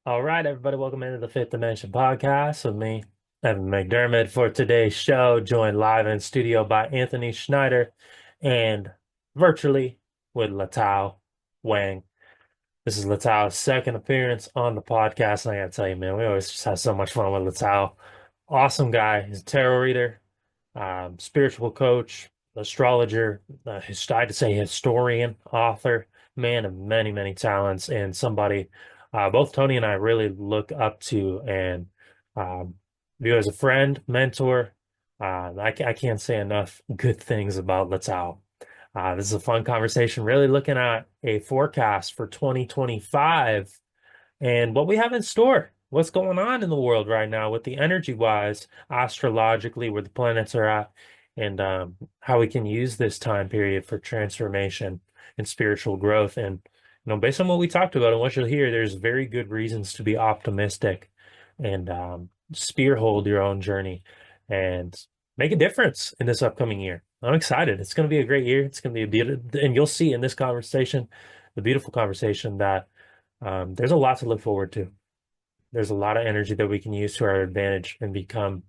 All right, everybody, welcome into the Fifth Dimension podcast with me, Evan McDermott. For today's show, joined live in studio by Anthony Schneider and virtually with Letao Wang. This is Letao's second appearance on the podcast, and I gotta tell you, man, we always just have so much fun with Letao. Awesome guy. He's a tarot reader, spiritual coach, astrologer, I'd say historian, author, man of many, many talents, and somebody both Tony and I really look up to and um, view as a friend, mentor. I can't say enough good things about Letao. This is a fun conversation, really looking at a forecast for 2025 and what we have in store. What's going on in the world right now with the energy wise, astrologically, where the planets are at, and how we can use this time period for transformation and spiritual growth. And, based on what we talked about and what you'll hear, there's very good reasons to be optimistic and spearhold your own journey and make a difference in this upcoming year. I'm excited. It's going to be a great year. It's going to be a beautiful, and you'll see in this conversation, the beautiful conversation that there's a lot to look forward to. There's a lot of energy that we can use to our advantage and become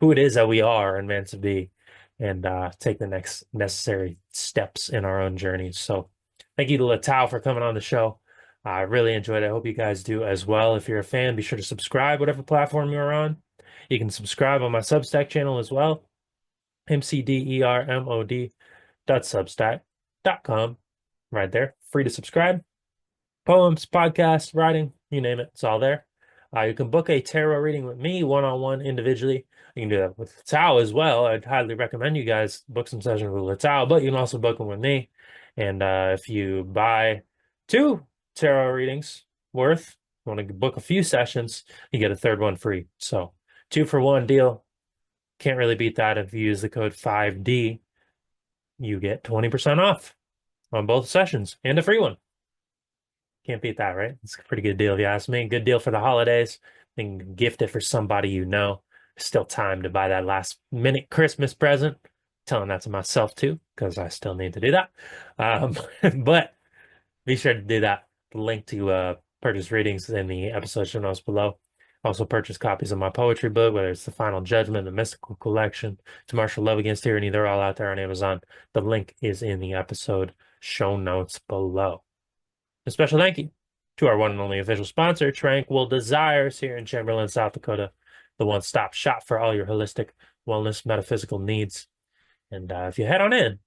who it is that we are and meant to be and take the next necessary steps in our own journeys. So thank you to Letao for coming on the show. I really enjoyed it. I hope you guys do as well. If you're a fan, be sure to subscribe, whatever platform you're on. You can subscribe on my Substack channel as well, mcdermod.substack.com. Right there, free to subscribe. Poems, podcasts, writing, you name it, it's all there. You can book a tarot reading with me one-on-one individually. You can do that with Letao as well. I'd highly recommend you guys book some sessions with Letao, but you can also book them with me. And if you buy two tarot readings worth, you want to book a few sessions, you get a third one free. So 2-for-1 deal. Can't really beat that. If you use the code 5D, you get 20% off on both sessions and a free one. Can't beat that, right? It's a pretty good deal if you ask me. Good deal for the holidays. And gift it for somebody you know. Still time to buy that last minute Christmas present. Telling that to myself too, because I still need to do that. But be sure to do that. The link to purchase readings in the episode show notes below. Also purchase copies of my poetry book, whether it's The Final Judgment, The Mystical Collection, To Martial Love Against Tyranny. They're all out there on Amazon. The link is in the episode show notes below. A special thank you to our one and only official sponsor, Tranquil Desires, here in Chamberlain, South Dakota, the one-stop shop for all your holistic wellness, metaphysical needs. And if you head on in,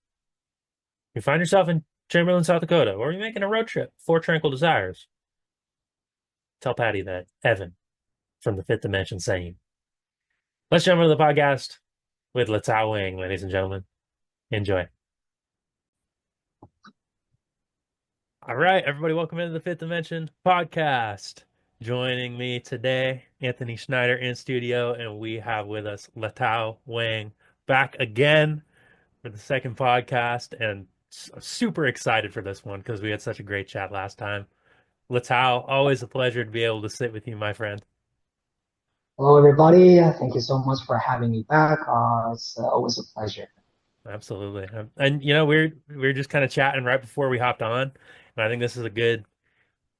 you find yourself in Chamberlain, South Dakota, or you're making a road trip for Tranquil Desires, tell Patty that Evan from the Fifth Dimension saying. Let's jump into the podcast with Letao Wang, ladies and gentlemen. Enjoy. All right, everybody, welcome into the Fifth Dimension podcast. Joining me today, Anthony Schneider in studio, and we have with us Letao Wang back again for the second podcast, and super excited for this one because we had such a great chat last time. Letao, always a pleasure to be able to sit with you, my friend. Hello, everybody. Thank you so much for having me back. It's always a pleasure. Absolutely. And we're just kind of chatting right before we hopped on, and I think this is a good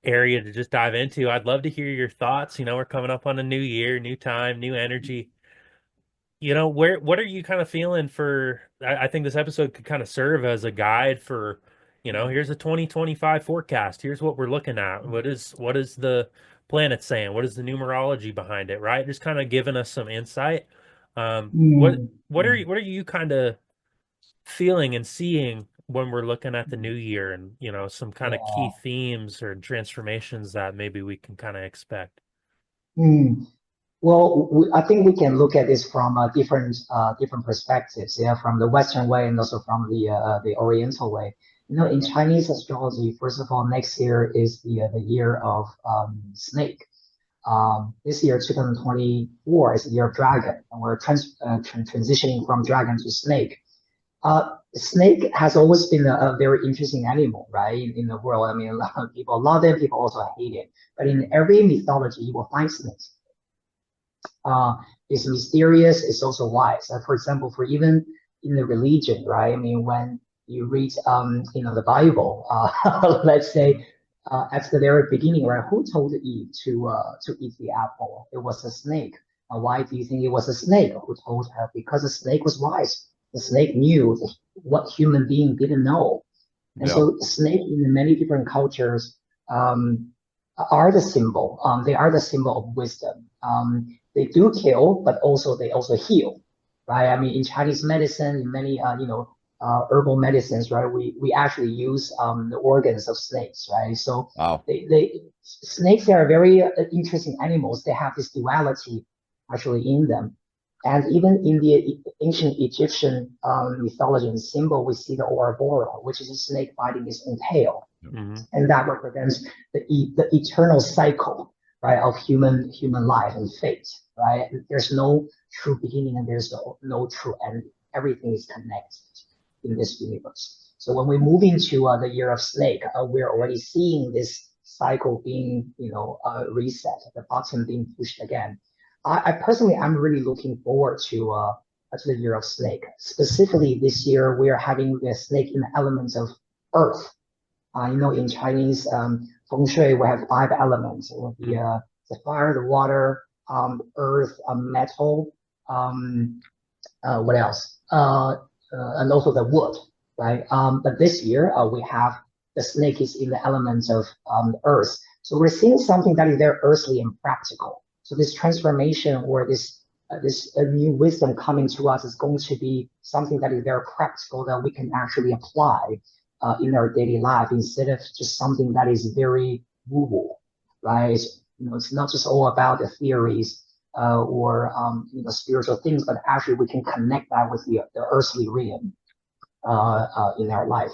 area to just dive into. I'd love to hear your thoughts. We're coming up on a new year, new time, new energy. What are you kind of feeling for? I think this episode could kind of serve as a guide for, here's a 2025 forecast. Here's what we're looking at. What is the planet saying? What is the numerology behind it, right? Just kind of giving us some insight. What Mm, what are you kind of feeling and seeing when we're looking at the new year and, some kind of key yeah. themes or transformations that maybe we can kind of expect? Mm. Well, I think we can look at this from different perspectives. Yeah, from the Western way and also from the Oriental way. In Chinese astrology, first of all, next year is the year of snake. This year, 2024, is the year of dragon, and we're transitioning from dragon to snake. Snake has always been a very interesting animal, right? In the world, I mean, a lot of people love it, people also hate it. But in every mythology, you will find snakes. Uh, it's mysterious, it's also wise. For example, for even in the religion, right? I mean, when you read, the Bible, let's say, at the very beginning, right? Who told Eve to eat the apple? It was a snake. Why do you think it was a snake who told her? Because the snake was wise. The snake knew what human being didn't know. And so snake in many different cultures um, are the symbol. They are the symbol of wisdom. They do kill, but also they also heal, right? I mean, in Chinese medicine, in many herbal medicines, right? We actually use the organs of snakes, right? So Wow. they snakes are very interesting animals. They have this duality actually in them. And even in the ancient Egyptian mythology and symbol, we see the Ouroboros, which is a snake biting its own tail. Mm-hmm. And that represents the eternal cycle, right, of human life and fate, right? There's no true beginning and there's no true end. Everything is connected in this universe. So when we move into the year of snake, we're already seeing this cycle being, reset, the button being pushed again. I personally, I'm really looking forward to the year of snake. Specifically, this year we are having the snake in the elements of earth. In Chinese feng shui, we have 5 elements: the fire, the water, earth, metal. What else? And also the wood, right? But this year we have the snake is in the elements of earth. So we're seeing something that is very earthly and practical. So this transformation or this new wisdom coming to us is going to be something that is very practical that we can actually apply in our daily life instead of just something that is very woo-woo, right? It's not just all about the theories or spiritual things, but actually we can connect that with the earthly realm in our life.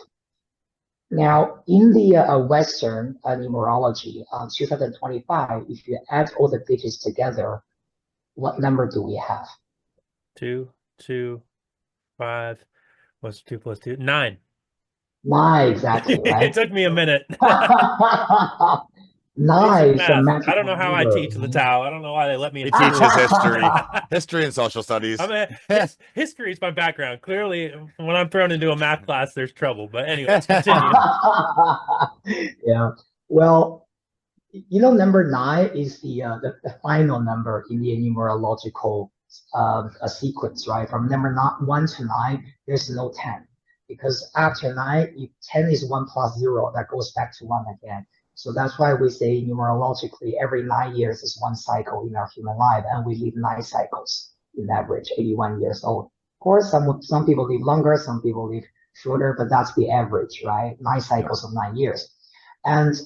Now, in the Western numerology, 2025, if you add all the digits together, what number do we have? 2, 2, 5. What's 2 plus 2? 9. 9, exactly, right? It took me a minute. 9 is a Math. magical I don't know how number. I teach Letao. I don't know why they let me in He teaches school. history and social studies. History is my background. Clearly, when I'm thrown into a math class, there's trouble. But anyway, continue. Yeah. Well, number 9 is the final number in the numerological sequence, right? From number 1 to 9, there's no 10. Because after 9, if 10 is 1 plus 0, that goes back to 1 again. So that's why we say numerologically every 9 years is one cycle in our human life, and we live 9 cycles in average, 81 years old. Of course, some people live longer, some people live shorter, but that's the average, right? 9 cycles of 9 years. And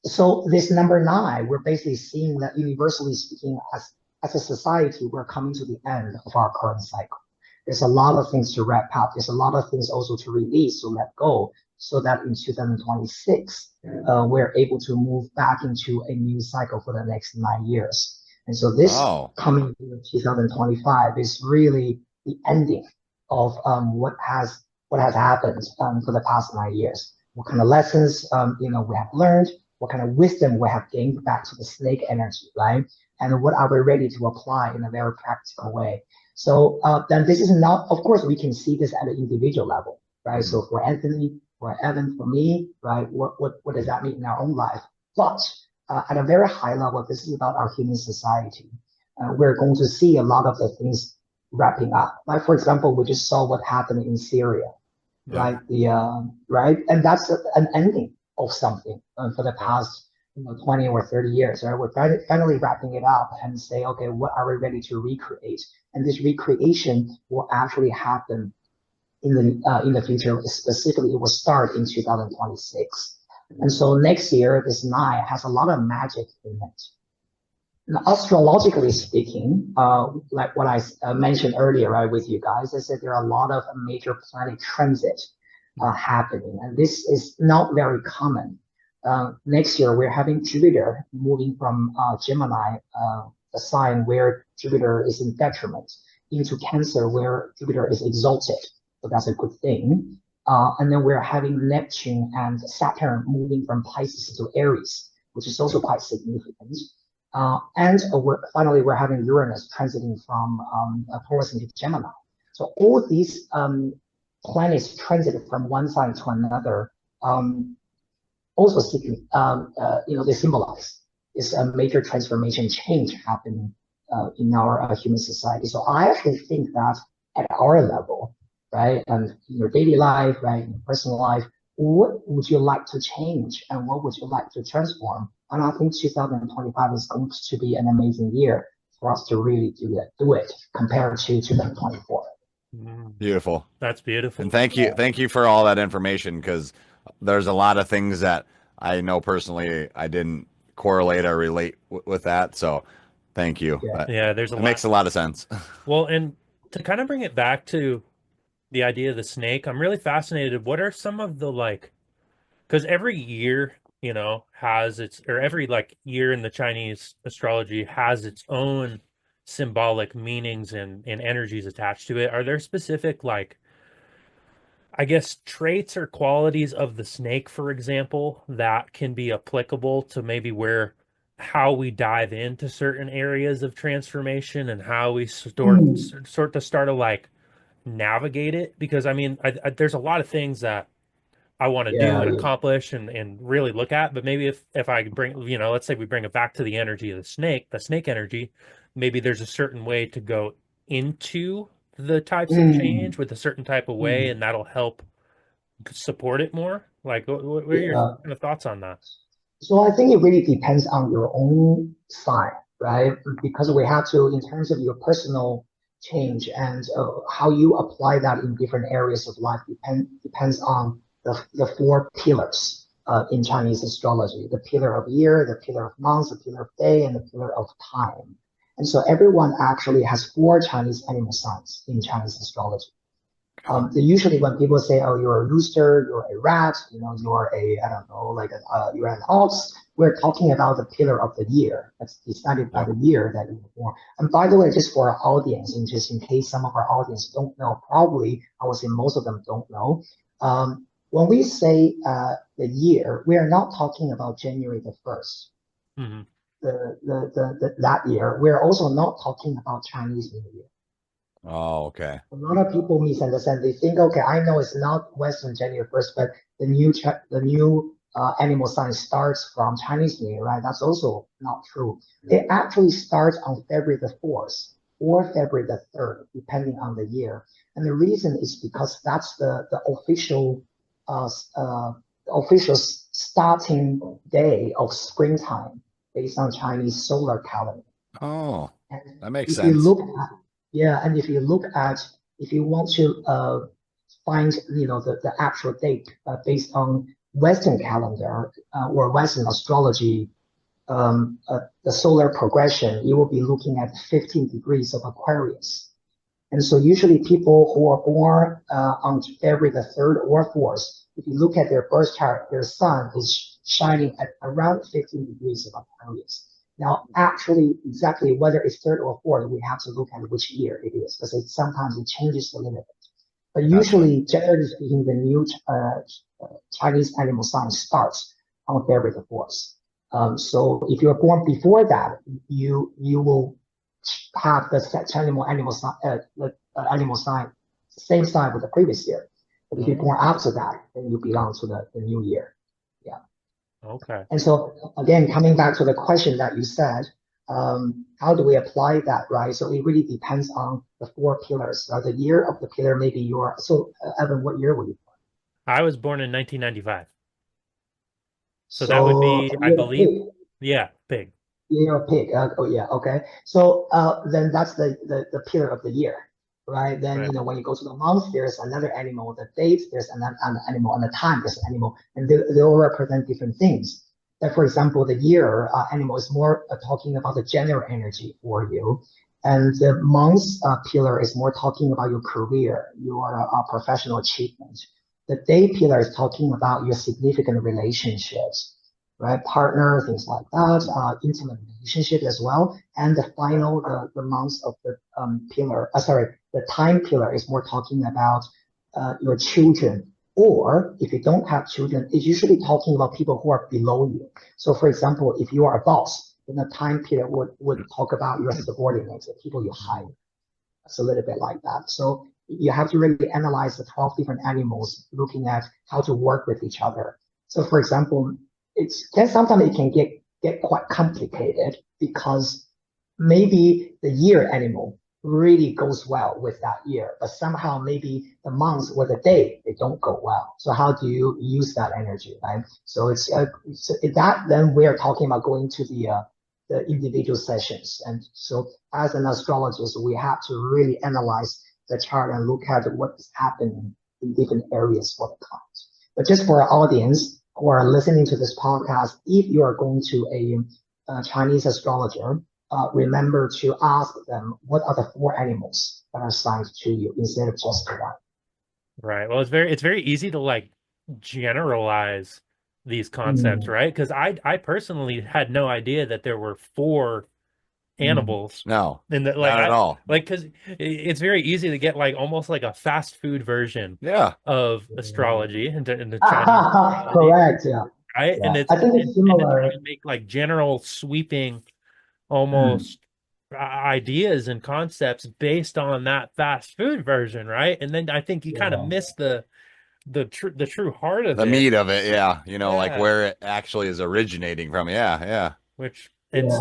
so this number 9, we're basically seeing that universally speaking, as a society, we're coming to the end of our current cycle. There's a lot of things to wrap up. There's a lot of things also to release, to let go, so that in 2026, we're able to move back into a new cycle for the next 9 years. And so this coming year, 2025, is really the ending of what has happened for the past 9 years. What kind of lessons we have learned, what kind of wisdom we have gained back to the snake energy, right? And what are we ready to apply in a very practical way? So then this is not, of course, we can see this at an individual level, right? So for Anthony, for Evan, for me, right? What does that mean in our own life? But at a very high level, this is about our human society. We're going to see a lot of the things wrapping up. Like, for example, we just saw what happened in Syria, right? Right? And that's an ending of something for the past 20 or 30 years, right? We're finally wrapping it up and say, okay, what are we ready to recreate? And this recreation will actually happen in the future. Specifically, it will start in 2026. And so next year, this 9 has a lot of magic in it. Now, astrologically speaking, like what I mentioned earlier, right, with you guys, I said there are a lot of major planet transit happening, and this is not very common. Next year, we're having Jupiter moving from Gemini, a sign where Jupiter is in detriment, into Cancer, where Jupiter is exalted. So that's a good thing. And then we're having Neptune and Saturn moving from Pisces to Aries, which is also quite significant. And finally, we're having Uranus transiting from Taurus into Gemini. So all these planets transit from one side to another also they symbolize is a major transformation change happening in our human society. So I actually think that at our level, right, and in your daily life, right, in your personal life, what would you like to change and what would you like to transform? And I think 2025 is going to be an amazing year for us to really do it compared to 2024. Beautiful. That's beautiful. And thank you for all that information, because there's a lot of things that I know personally I didn't correlate or relate with that. So thank you. Yeah, there's it makes a lot of sense. Well, and to kind of bring it back to the idea of the snake, I'm really fascinated. What are some of the because every year, has every year in the Chinese astrology has its own symbolic meanings and energies attached to it. Are there specific I guess traits or qualities of the snake, for example, that can be applicable to maybe how we dive into certain areas of transformation and how we sort to start to navigate it? Because I mean, there's a lot of things that I want to do and accomplish and really look at, but maybe if I bring, let's say we bring it back to the energy of the snake energy, maybe there's a certain way to go into the types of change with a certain type of way, and that'll help support it more. What are your kind of thoughts on that? So I think it really depends on your own sign, right? Because we have to, in terms of your personal change and how you apply that in different areas of life, depends on the four pillars in Chinese astrology: the pillar of year, the pillar of month, the pillar of day, and the pillar of time. And so everyone actually has four Chinese animal signs in Chinese astrology. Usually when people say, "Oh, you're a rooster, you're a rat, you're I don't know, you're an ox," we're talking about the pillar of the year. That's decided by the year that you were born. And by the way, just for our audience, and just in case some of our audience don't know, probably I would say most of them don't know. When we say the year, we are not talking about January the 1st. Mm-hmm. That year. We're also not talking about Chinese New Year. Oh, okay. A lot of people misunderstand. They think, okay, I know it's not Western January 1st, but the new animal sign starts from Chinese New Year, right? That's also not true. It actually starts on February the 4th or February the 3rd, depending on the year. And the reason is because that's the official starting day of springtime based on Chinese solar calendar. Oh, and that makes if sense. You look at, and if you want to find the actual date based on Western calendar or Western astrology, the solar progression, you will be looking at 15 degrees of Aquarius. And so usually people who are born on February the 3rd or 4th, if you look at their birth chart, their sun is shining at around 15 degrees of Aquarius. Now, actually, exactly whether it's 3rd or 4th, we have to look at which year it is, because sometimes it changes a little bit. But usually, generally speaking, the new Chinese animal sign starts on February the 4th. So if you're born before that, you will have the animal sign, same sign with the previous year. But if you're born after that, then you belong to the new year. Yeah. Okay. And so again, coming back to the question that you said, how do we apply that, right? So it really depends on the four pillars. The year of the pillar, maybe Evan, what year were you born? I was born in 1995. So that would be, I believe, pig. You're a pig. Okay. So then that's the pillar of the year, right? Then when you go to the month, there's another animal. The date, there's another animal, and the time, there's an animal, and they all represent different things. Like for example, the year animal is more talking about the general energy for you, and the month pillar is more talking about your career, your professional achievement. The day pillar is talking about your significant relationships, right? Partner, things like that, intimate relationship as well. And the final, the month of the pillar, the time pillar is more talking about your children. Or if you don't have children, it's usually talking about people who are below you. So for example, if you are a boss, then the time pillar would talk about your subordinates, the people you hire. It's a little bit like that. So you have to really analyze the 12 different animals, looking at how to work with each other. So for example, sometimes it can get quite complicated because maybe the year animal really goes well with that year, but somehow maybe the months or the day they don't go well. So how do you use that energy, right? So it's that then we are talking about going to the individual sessions, and so as an astrologist, we have to really analyze the chart and look at what is happening in different areas for the client. But just for our audience who are listening to this podcast, if you are going to a Chinese astrologer, remember to ask them what are the 4 animals that are assigned to you instead of just the one. Right. Well, it's very easy to like generalize these concepts, right? Because I personally had no idea that there were 4 animals. No, And that, not at all. Like, because it's very easy to get like almost like a fast food version of astrology into Chinese. Correct. Yeah. Right. Yeah. And I think it's similar. and make like general sweeping almost ideas and concepts based on that fast food version, right? And then I think you kind of miss the true heart of the it, meat of it. Yeah, you know, like where it actually is originating from. Yeah. Which it's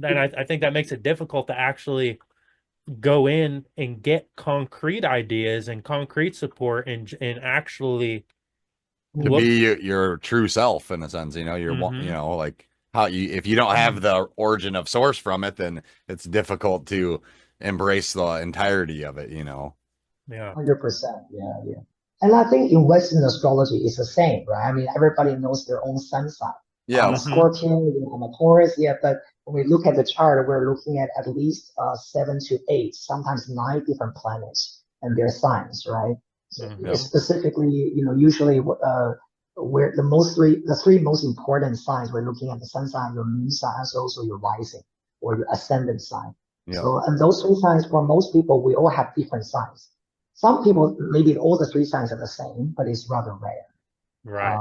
and I think that makes it difficult to actually go in and get concrete ideas and concrete support and actually to be your true self in a sense. You know, you know, like how you, if you don't have the origin of source from it, then it's difficult to embrace the entirety of it, you know. 100%. Yeah. And I think in Western astrology it's the same, right? I mean, everybody knows their own sun sign. I'm a Scorpion, I'm a Taurus, but when we look at the chart, we're looking at least 7 to 8, sometimes 9 different planets and their signs, right? So specifically, you know, usually where the 3 most important signs, we're looking at the sun sign, your moon sign, and also your rising or your ascendant sign. So, and those 3 signs, for most people, we all have different signs. Some people, maybe all the 3 signs are the same, but it's rather rare. Right.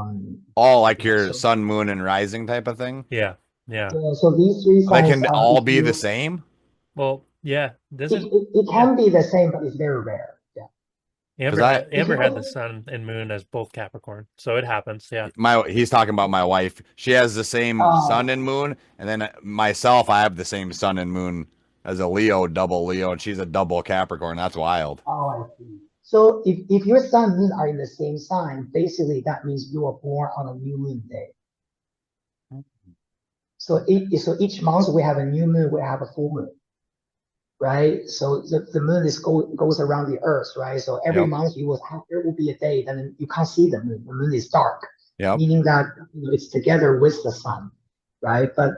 All like your sun, moon, and rising type of thing. Yeah. So these 3 signs, they can all be the same. Well, yeah. It can be the same, but it's very rare. Amber had the sun and moon as both Capricorn, so it happens. Yeah. He's talking about my wife. She has the same sun and moon, and then myself, I have the same sun and moon as a Leo, double Leo, and she's a double Capricorn. That's wild. Oh, I see. So if your sun and moon are in the same sign, basically that means you were born on a new moon day. So each month we have a new moon, we have a full moon, right? So the moon goes around the earth, right? So every month there will be a day, then you can't see the moon. The moon is dark, meaning that it's together with the sun, right? But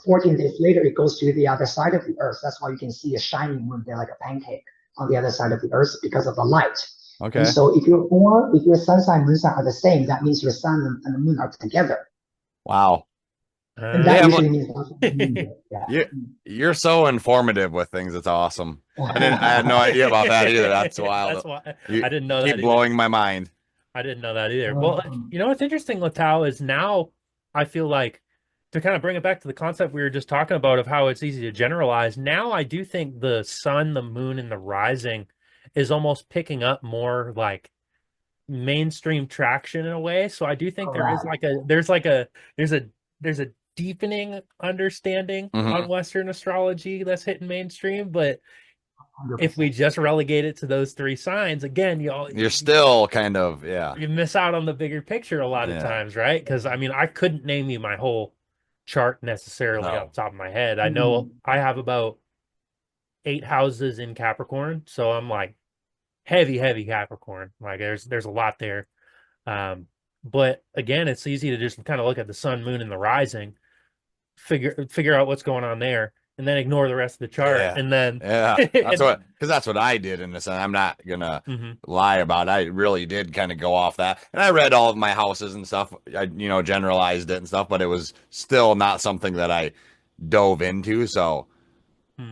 14 days later, it goes to the other side of the earth. That's why you can see a shining moon there like a pancake on the other side of the earth because of the light. Okay. And so if your sun sign, moon sign are the same, that means your sun and the moon are together. Wow. And that usually means you're so informative with things. It's awesome. I had no idea about that either. That's wild. That's why I didn't know that. Keep blowing my mind. I didn't know that either. Well, you know what's interesting, Letao, is now I feel like, to kind of bring it back to the concept we were just talking about of how it's easy to generalize, now I do think the sun, the moon, and the rising is almost picking up more like mainstream traction in a way. So I do think there's a deepening understanding on Western astrology that's hitting mainstream. But 100%. If we just relegate it to those 3 signs, again, you're still kind of you miss out on the bigger picture a lot of times, right? Because I mean, I couldn't name you my whole chart necessarily off the top of my head. I know I have about 8 houses in Capricorn, so I'm like heavy Capricorn. Like there's a lot there. But again, it's easy to just kind of look at the sun, moon, and the rising, figure out what's going on there, and then ignore the rest of the chart. And then that's what I did in this. I'm not gonna lie about it. I really did kind of go off that, and I read all of my houses and stuff. I generalized it and stuff, but it was still not something that I dove into. So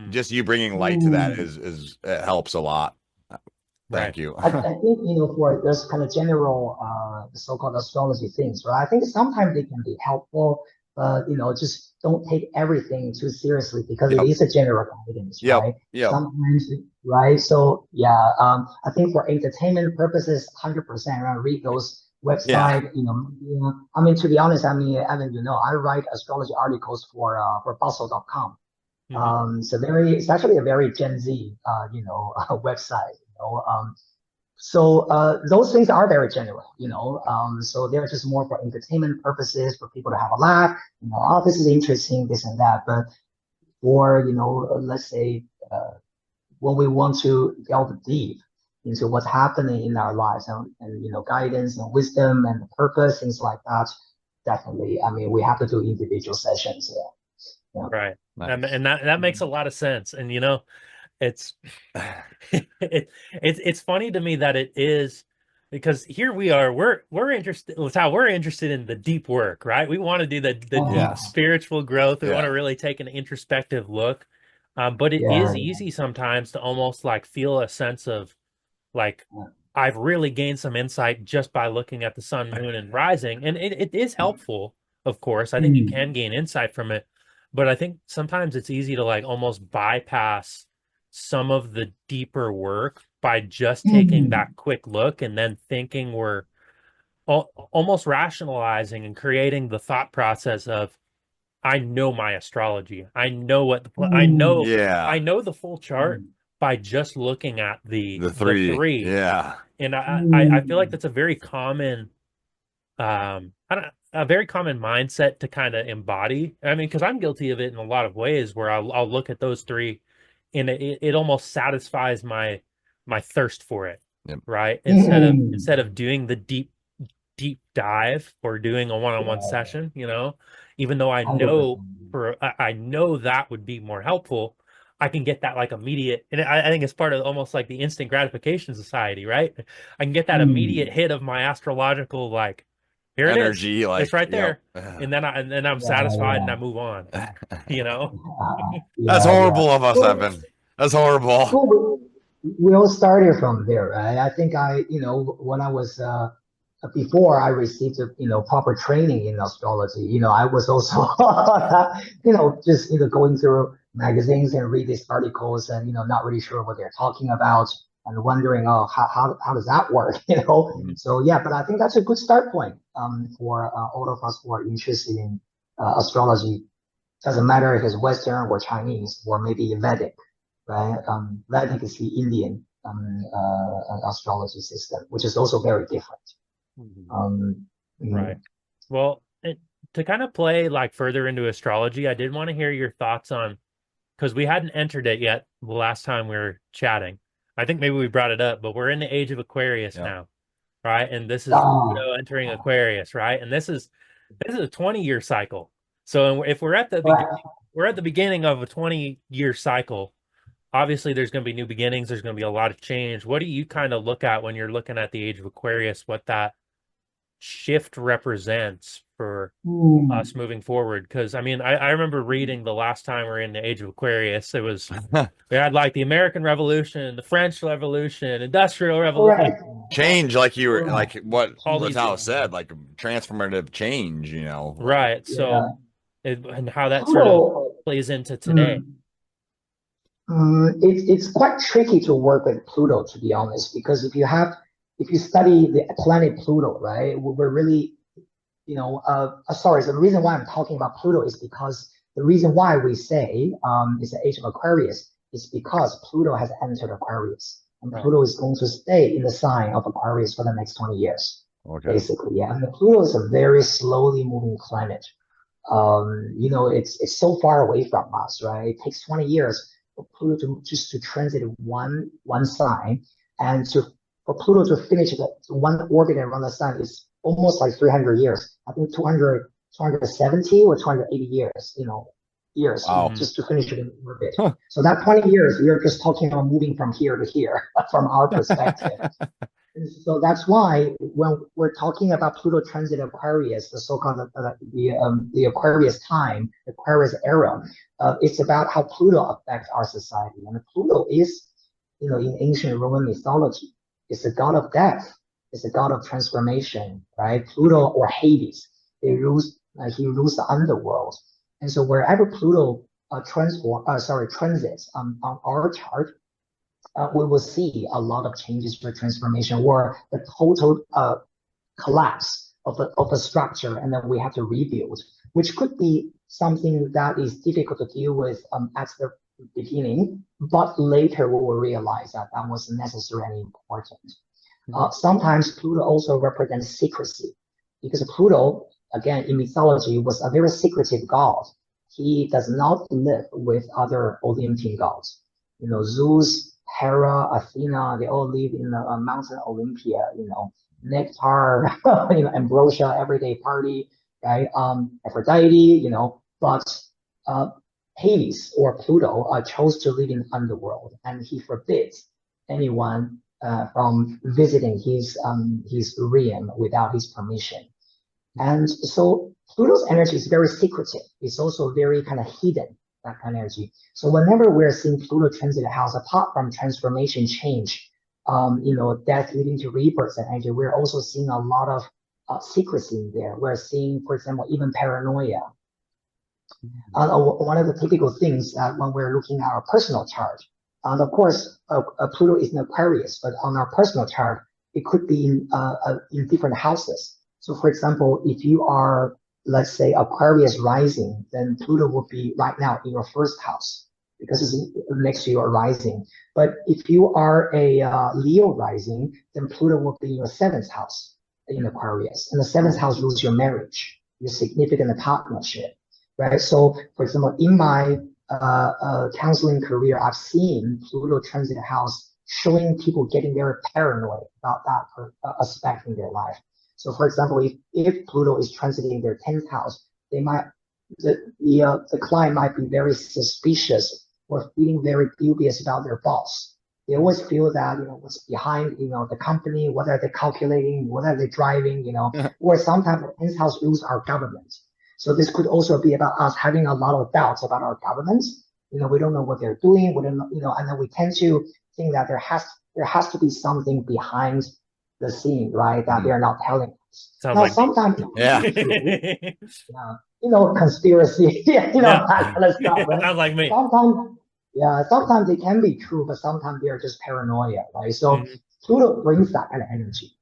just you bringing light to that is it helps a lot. Thank you. I think, for those kind of general, so-called astrology things, right? I think sometimes they can be helpful, but, just don't take everything too seriously because it is a general guidance, right? Sometimes, right? So, I think for entertainment purposes, 100%, read those website, I mean, to be honest, I mean, Evan, I write astrology articles for bustle.com. It's actually a very Gen Z, website, So those things are very general, so they're just more for entertainment purposes, for people to have a laugh, oh, this is interesting, this and that. But for, let's say, when we want to delve deep into what's happening in our lives and guidance and wisdom and purpose, things like that, definitely, I mean, we have to do individual sessions. Yeah. Right. Nice. And that makes a lot of sense. And it's it's funny to me that it is, because here we are, we're interested, Letao, we're interested in the deep work, right? We want to do the deep spiritual growth. We want to really take an introspective look. But it is easy sometimes to almost like feel a sense of like, I've really gained some insight just by looking at the sun, moon, and rising. And it is helpful, of course. I think you can gain insight from it. But I think sometimes it's easy to like almost bypass some of the deeper work by just taking that quick look and then thinking we're almost rationalizing and creating the thought process of, I know my astrology. I know what I know the full chart by just looking at the three. Yeah. And I feel like that's a very common a very common mindset to kind of embody. I mean, because I'm guilty of it in a lot of ways, where I'll look at those three and it almost satisfies my thirst for it. Right. Instead of doing the deep dive or doing a one-on-one session, even though I know that would be more helpful, I can get that like immediate, and I think it's part of almost like the instant gratification society, right? I can get that immediate hit of my astrological, like, here energy, it is, like it's right there, and then I'm satisfied and I move on. That's horrible of us, Evan. That's horrible. Well, we all started from there, right? I think when I was before I received proper training in astrology, I was also just going through magazines and read these articles and not really sure what they're talking about and wondering, oh, how does that work? So yeah, but I think that's a good start point for all of us who are interested in astrology. Doesn't matter if it's Western or Chinese or maybe Vedic, right? Vedic is the Indian astrology system, which is also very different. Right. Well, to kind of play like further into astrology, I did want to hear your thoughts on, because we hadn't entered it yet the last time we were chatting. I think maybe we brought it up, but we're in the age of Aquarius now, right? And this is Pluto entering Aquarius, right? And this is a 20-year cycle. So if we're at the beginning of a 20-year cycle, obviously there's going to be new beginnings. There's going to be a lot of change. What do you kind of look at when you're looking at the age of Aquarius, what that shift represents for us moving forward? Because I mean, I remember reading the last time we were in the age of Aquarius, it was we had like the American Revolution, the French Revolution, Industrial Revolution, change, like you were like what Letao said, like transformative change, right? So and how that sort of plays into today. It's quite tricky to work with Pluto, to be honest, because if you study the planet Pluto, right, we're really, sorry, so the reason why I'm talking about Pluto is because the reason why we say it's the age of Aquarius is because Pluto has entered Aquarius, and Pluto is going to stay in the sign of Aquarius for the next 20 years, basically. Yeah, and Pluto is a very slowly moving planet. It's so far away from us, right? It takes 20 years for Pluto to transit one sign, and for Pluto to finish one orbit around the sun is almost like 300 years. I think 270 or 280 years, just to finish it in orbit. So that 20 years, we are just talking about moving from here to here from our perspective. And so that's why when we're talking about Pluto transit Aquarius, the so-called the Aquarius time, the Aquarius era, it's about how Pluto affects our society. And Pluto is, in ancient Roman mythology, it's a god of death. It's a god of transformation, right? Pluto, or Hades, he rules the underworld. And so wherever Pluto transits on our chart, we will see a lot of changes for transformation, or the total collapse of a structure, and then we have to rebuild, which could be something that is difficult to deal with at the beginning, but later we will realize that that was necessary and important. Sometimes Pluto also represents secrecy, because Pluto, again, in mythology, was a very secretive god. He does not live with other Olympian gods. You know, Zeus, Hera, Athena, they all live in the mountain Olympia, you know, nectar, you know, ambrosia, everyday party, right? Aphrodite, you know, but Hades or Pluto chose to live in underworld, and he forbids anyone from visiting his realm without his permission. And so Pluto's energy is very secretive. It's also very kind of hidden, that kind of energy. So whenever we're seeing Pluto transit a house, apart from transformation, change, you know, death leading to rebirth and energy, we're also seeing a lot of secrecy in there. We're seeing, for example, even paranoia. One of the typical things when we're looking at our personal chart, and of course, Pluto is in Aquarius, but on our personal chart, it could be in different houses. So for example, if you are, let's say, Aquarius rising, then Pluto will be right now in your first house because it's next to your rising. But if you are a Leo rising, then Pluto will be in your seventh house in Aquarius. And the seventh house rules your marriage, your significant partnership, right? So for example, in my counseling career, I've seen Pluto transit house showing people getting very paranoid about that aspect in their life. So for example, if Pluto is transiting their 10th house, they might, the client might be very suspicious or feeling very dubious about their boss. They always feel that, you know, what's behind, you know, the company, what are they calculating, what are they driving, you know, or sometimes the 10th house rules our government. So this could also be about us having a lot of doubts about our governments. You know, we don't know what they're doing. We don't know, you know, and then we tend to think that there has to be something behind the scene, right? That they're not telling us. Sounds now, like sometimes, Yeah. you know, conspiracy, you know, Yeah. that kind of stuff, right? Sounds like me. Sometimes it can be true, but sometimes they're just paranoia, right? So Pluto brings that kind of energy.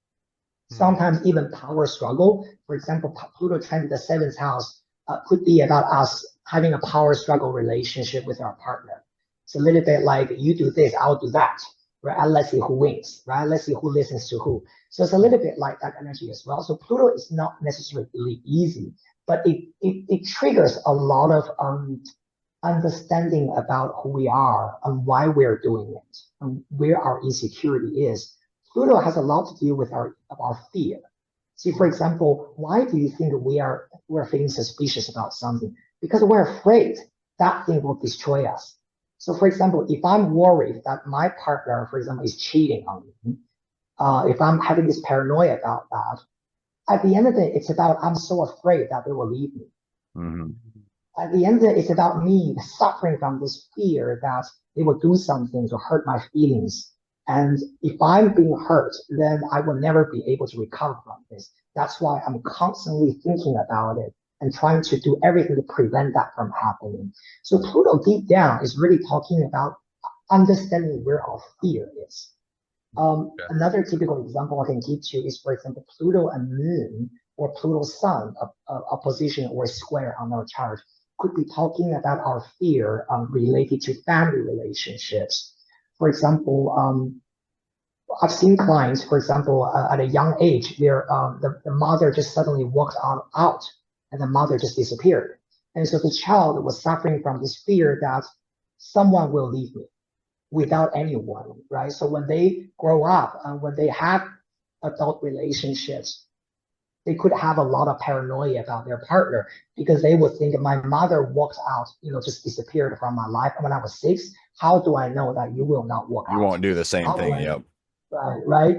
Sometimes even power struggle. For example, Pluto transit the seventh house could be about us having a power struggle relationship with our partner. It's a little bit like you do this, I'll do that, right? And let's see who wins, right? Let's see who listens to who. So it's a little bit like that energy as well. So Pluto is not necessarily easy, but it triggers a lot of understanding about who we are and why we're doing it and where our insecurity is. Pluto has a lot to do with our fear. See, for example, why do you think we're feeling suspicious about something? Because we're afraid that thing will destroy us. So, for example, if I'm worried that my partner, for example, is cheating on me, if I'm having this paranoia about that, at the end of the day, it's about I'm so afraid that they will leave me. Mm-hmm. At the end of the day, it's about me suffering from this fear that they will do something to hurt my feelings. And if I'm being hurt, then I will never be able to recover from this. That's why I'm constantly thinking about it and trying to do everything to prevent that from happening. So Pluto deep down is really talking about understanding where our fear is. Another typical example I can give you is, for example, Pluto and Moon or Pluto Sun, a position or a square on our chart, could be talking about our fear related to family relationships. For example, I've seen clients, for example, at a young age, the mother just suddenly walked out and the mother just disappeared. And so the child was suffering from this fear that someone will leave me without anyone, right? So when they grow up and when they have adult relationships, they could have a lot of paranoia about their partner because they would think my mother walked out, you know, just disappeared from my life when I was 6. How do I know that you will not walk out? You won't do the same thing. Yep. Right.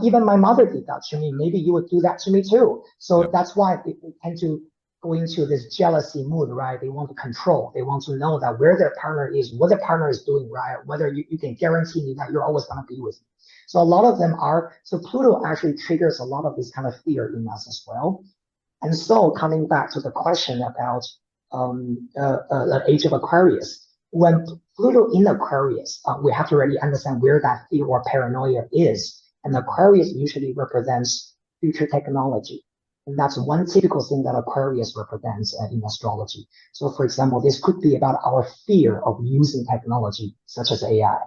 Even my mother did that to me. Maybe you would do that to me too. So that's why they tend to go into this jealousy mood, right? They want to control. They want to know that where their partner is, what their partner is doing, right? Whether you can guarantee me that you're always going to be with me. So a lot of them are, so Pluto actually triggers a lot of this kind of fear in us as well. And so coming back to the question about the age of Aquarius, when Pluto in Aquarius, we have to really understand where that fear or paranoia is. And Aquarius usually represents future technology. And that's one typical thing that Aquarius represents in astrology. So for example, this could be about our fear of using technology such as AI.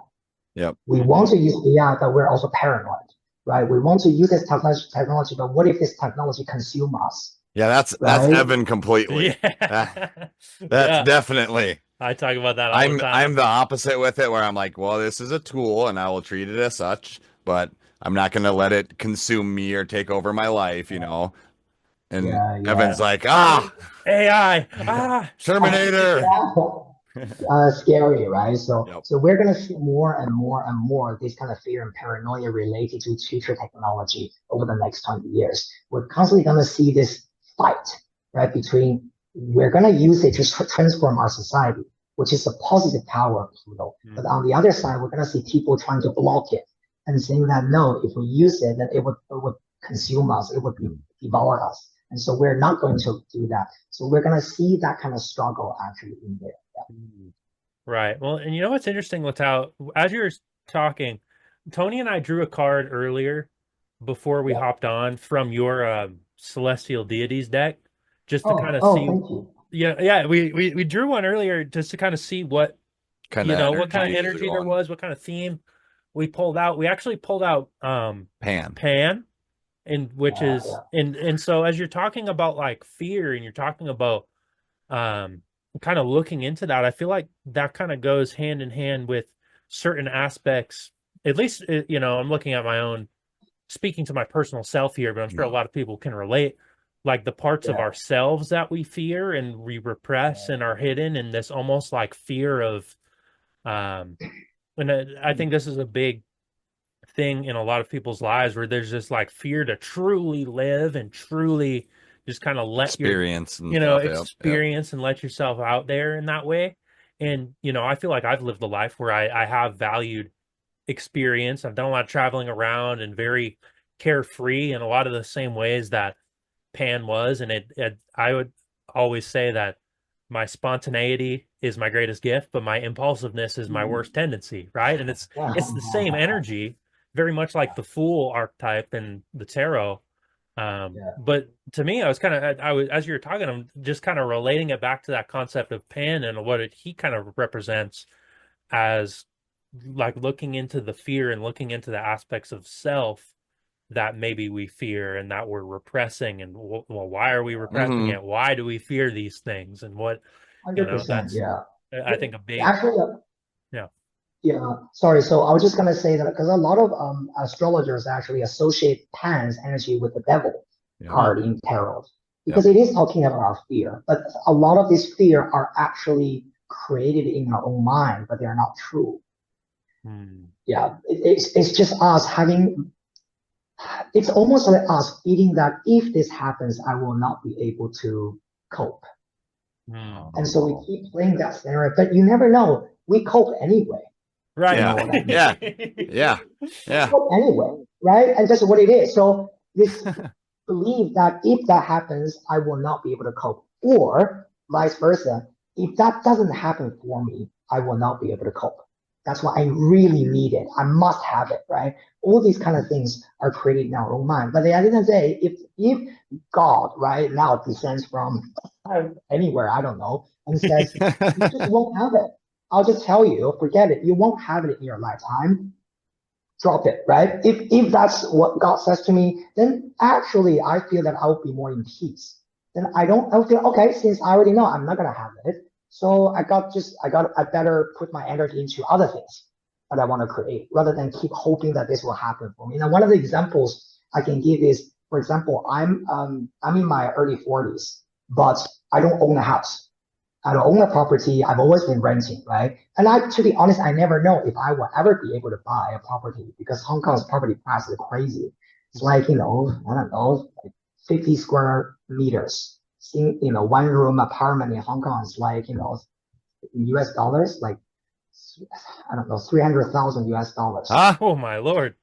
Yep. We want to use AI, but we're also paranoid, right? We want to use this technology, but what if this technology consumes us? Yeah, that's Evan completely. Yeah. That's definitely. I talk about that all the time. I'm the opposite with it, where I'm like, well, this is a tool and I will treat it as such, but I'm not going to let it consume me or take over my life, you know? And Evan's like, AI, Terminator. Scary, right? So, Yep. so we're going to see more and more and more this kind of fear and paranoia related to future technology over the next 20 years. We're constantly going to see this fight, right? Between we're going to use it to transform our society, which is the positive power of Pluto. But on the other side, we're going to see people trying to block it and saying that no, if we use it, then it would consume us, it would devour us. And so we're not going to do that. So we're going to see that kind of struggle actually in there. Yeah. Right. Well, and you know what's interesting, Letao? As you were talking, Tony and I drew a card earlier before we hopped on from your Celestial Deities deck, just to kind of see. Thank you. Yeah. We drew one earlier just to kind of see what what kind of energy there was, what kind of theme we pulled out. We actually pulled out Pan. And which is and so as you're talking about like fear and you're talking about kind of looking into that, I feel like that kind of goes hand in hand with certain aspects. At least I'm looking at my own, speaking to my personal self here, but I'm sure a lot of people can relate, like the parts of ourselves that we fear and we repress and are hidden, and this almost like fear of and I think this is a big thing in a lot of people's lives, where there's this like fear to truly live and truly just kind of let experience and let yourself out there in that way. And I feel like I've lived a life where I have valued experience. I've done a lot of traveling around and very carefree in a lot of the same ways that Pan was. And I would always say that my spontaneity is my greatest gift, but my impulsiveness is my worst tendency, right? And it's the same energy, very much like the Fool archetype and the tarot. But to me, I was as you were talking, I'm just kind of relating it back to that concept of Pan and what he kind of represents as like looking into the fear and looking into the aspects of self that maybe we fear and that we're repressing. And well, why are we repressing it? Why do we fear these things? And what, 100%, that's, I think a big, yeah. Sorry. So I was just going to say that because a lot of astrologers actually associate Pan's energy with the devil card in tarot, because it is talking about our fear. But a lot of these fear are actually created in our own mind, but they are not true. Yeah. It's just us having, it's almost like us feeling that if this happens, I will not be able to cope. And so we keep playing that scenario, but you never know. We cope anyway. Right. Yeah. Anyway, right? And that's what it is. So this belief that if that happens, I will not be able to cope, or vice versa. If that doesn't happen for me, I will not be able to cope. That's why I really need it. I must have it, right? All these kind of things are created in our own mind. But at the end of the day, if God, right, now descends from anywhere, I don't know, and says, you just won't have it. I'll just tell you, forget it. You won't have it in your lifetime. Drop it, right? If that's what God says to me, then actually I feel that I'll be more in peace. Then I'll feel, okay, since I already know I'm not going to have it, so I better put my energy into other things that I want to create rather than keep hoping that this will happen for me. Now, one of the examples I can give is, for example, I'm in my early 40s, but I don't own a house. I don't own a property. I've always been renting, right? And to be honest, I never know if I will ever be able to buy a property because Hong Kong's property price is crazy. It's like, I don't know, like 50 square meters. One room apartment in Hong Kong is like, US dollars, like, I don't know, 300,000 US dollars. Huh? Oh my Lord.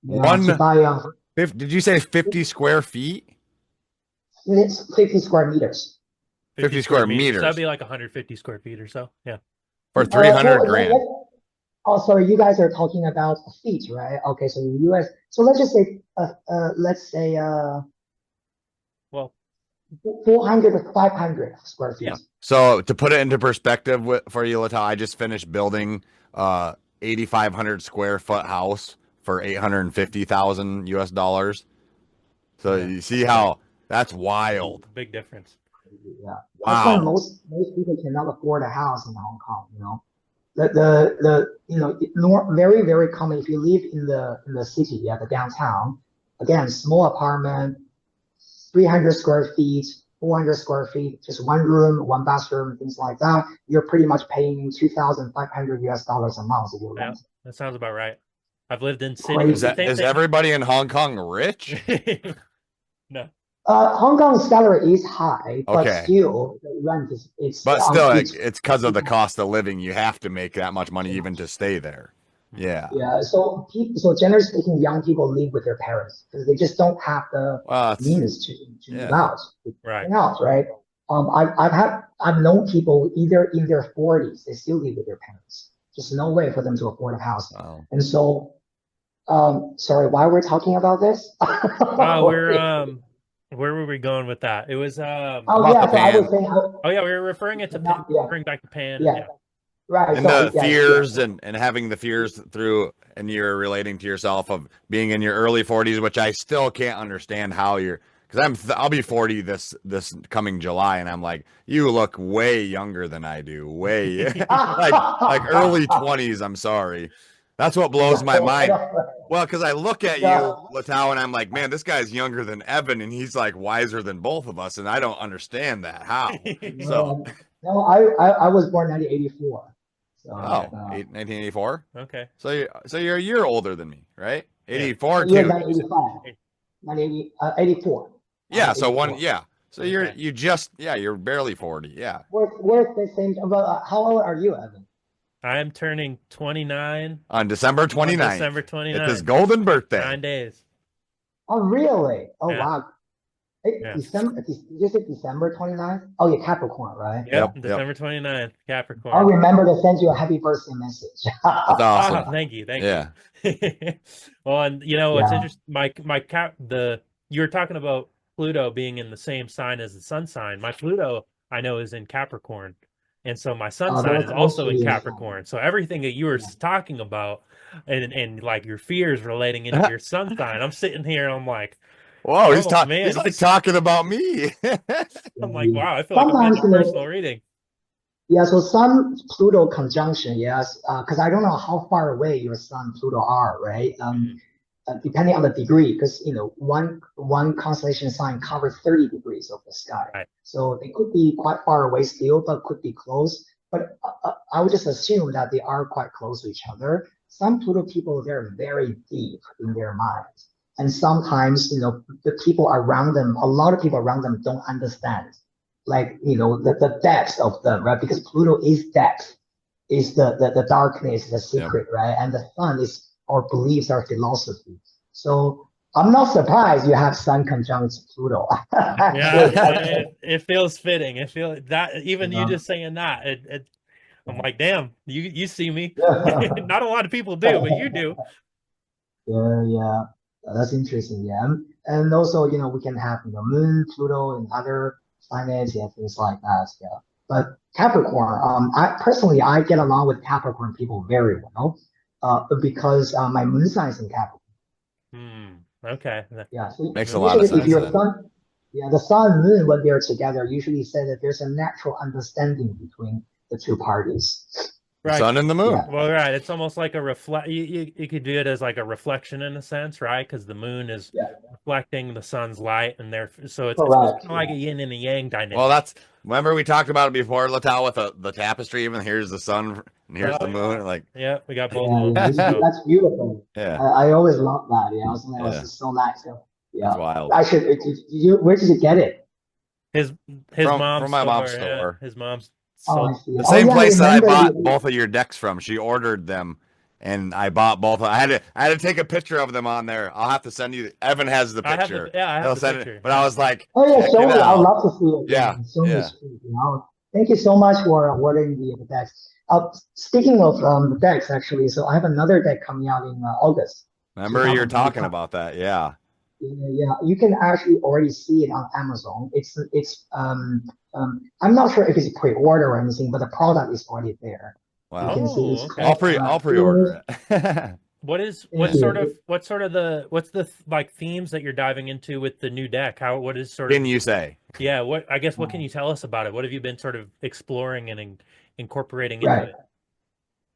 Yeah, to buy, did you say 50 square feet? It's 50 square meters. 50 square meters. So that'd be like 150 square feet or so. Yeah. For 300 grand. Oh, sorry, you guys are talking about feet, right? Okay, so in the US, so let's just say, Well, 400 to 500 square feet. Yeah. So to put it into perspective for you, Letao, I just finished building 8,500 square foot house for 850,000 US dollars. So Yeah. you see how that's wild. big difference. Yeah, that's why Wow. most people cannot afford a house in Hong Kong. You know, very very common if you live in the city, yeah, the downtown. Again, small apartment, 300 square feet, 400 square feet, just one room, one bathroom, things like that. You're pretty much paying 2,500 US dollars a month if you Yeah, rent. that sounds about right. I've lived in Crazy. cities. Same Is thing. everybody in Hong Kong rich? No. Hong Kong's salary is high, but Okay. still the rent is But still, it's because of the cost of living. You have to make that much money even to stay there. Yeah. Yeah, so generally speaking, young people live with their parents because they just don't have the means to move out, Right. Right? I've known people either in their 40s, they still live with their parents. Just no way for them to afford a house. Wow. And so, sorry, why we're talking about this? Where were we going with that? It was I was saying. we were referring it to Pan, referring back to Pan. Yeah. Right. And so, the fears and having the fears through, and you're relating to yourself of being in your early 40s, which I still can't understand how you're, because I'll be 40 this coming July, and I'm like, you look way younger than I do, way like early 20s. I'm sorry, that's what blows my mind. Well, because I look at you, Letao, and I'm like, man, this guy's younger than Evan, and he's like wiser than both of us, and I don't understand that. How? So no, I was born 1984. So, 1984. Okay. So you're a year older than me, right? 84 You're too. 1985. 84. Yeah. So So you're barely 40. Yeah. We're the same. But how old are you, Evan? I'm turning 29 on December 29th. December 29th. It's his golden birthday. 9 days. Oh, really? Oh, Yeah. wow. December 29th? Oh, yeah, Capricorn, right? Yep. December 29th, Capricorn. I'll remember to send you a happy birthday message. That's awesome. Thank you. Yeah. Well, and it's interesting. You were talking about Pluto being in the same sign as the sun sign. My Pluto, I know, is in Capricorn. And so my sun sign is also in Capricorn. So everything that you were talking about and like your fears relating into your sun sign, I'm sitting here and I'm like, whoa, he's like talking about me. I'm like, wow, I feel like I'm getting a personal reading. Yeah, so Sun Pluto conjunction, yes, because I don't know how far away your Sun Pluto are, right? Depending on the degree, because one constellation sign covers 30 degrees of the sky, right. So they could be quite far away still, but could be close. But I would just assume that they are quite close to each other. Some Pluto people, they're very deep in their minds, and sometimes the people around them, a lot of people around them don't understand, like the depth of them, right? Because Pluto is depth, is the darkness, the secret, right? And the sun is our beliefs, our philosophy. So I'm not surprised you have Sun conjunct Pluto. Yeah, it feels fitting. It feels that even you just saying that, I'm like, damn, you see me. Not a lot of people do, but you do. Yeah, that's interesting. Yeah, and also we can have Moon, Pluto, and other planets and things like that. Yeah, but Capricorn, I get along with Capricorn people very well. Because my moon sign is in Capricorn. Okay. Yeah, so makes a lot of sense. If your sun, the sun and moon, when they're together, usually say that there's a natural understanding between the two parties. Right. Sun and the moon. Yeah. Well, right. It's almost like a reflect. You could do it as like a reflection in a sense, right? Because the moon is reflecting the sun's light, and so it's kind of like a yin and a yang dynamic. Well, remember we talked about it before, Letao, with the tapestry. Even here's the sun, and here's the moon. Like, we got both. That's beautiful. Yeah, I always love that. Yeah, it was so nice. Yeah, that's wild. Where did you get it? His mom's from my mom's store. His mom's. The same place that I bought both of your decks from. She ordered them, and I bought both. I had to take a picture of them on there. I'll have to send you. Evan has the picture. I have the picture. But I was like, show me. I'd love to see it. Yeah, show me. Thank you so much for awarding the decks. Speaking of the decks, actually, so I have another deck coming out in August Remember you're talking 2025. about that. Yeah. Yeah, you can actually already see it on Amazon. I'm not sure if it's pre-order or anything, but the product is already there. You can Wow. see it's Okay. called I'll pre-order it. Thank you. What's the like themes that you're diving into with the new deck? What is sort of, Can you say? yeah, what can you tell us about it? What have you been sort of exploring and incorporating into Right. it?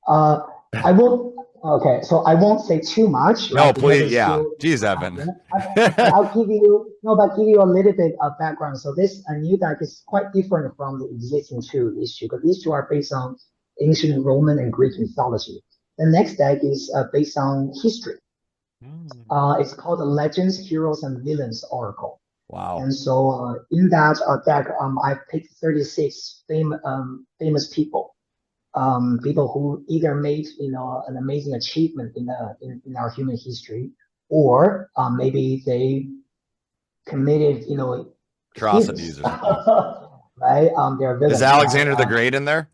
Uh, I won't. Okay, so I won't say too much, No, right? Because please. it's Yeah. still. Jeez, Evan. But I'll give you no, but give you a little bit of background. So this a new deck is quite different from the existing two. These two, because these two are based on ancient Roman and Greek mythology. The next deck is based on history. Mm. It's called the Legends, Heroes, and Villains Oracle. Wow. And so in that deck, I picked 36 famous people, people who either made an amazing achievement in our human history, or maybe they committed Atrocities sins, or something. right? They're Is villains, right? Alexander the Great in there?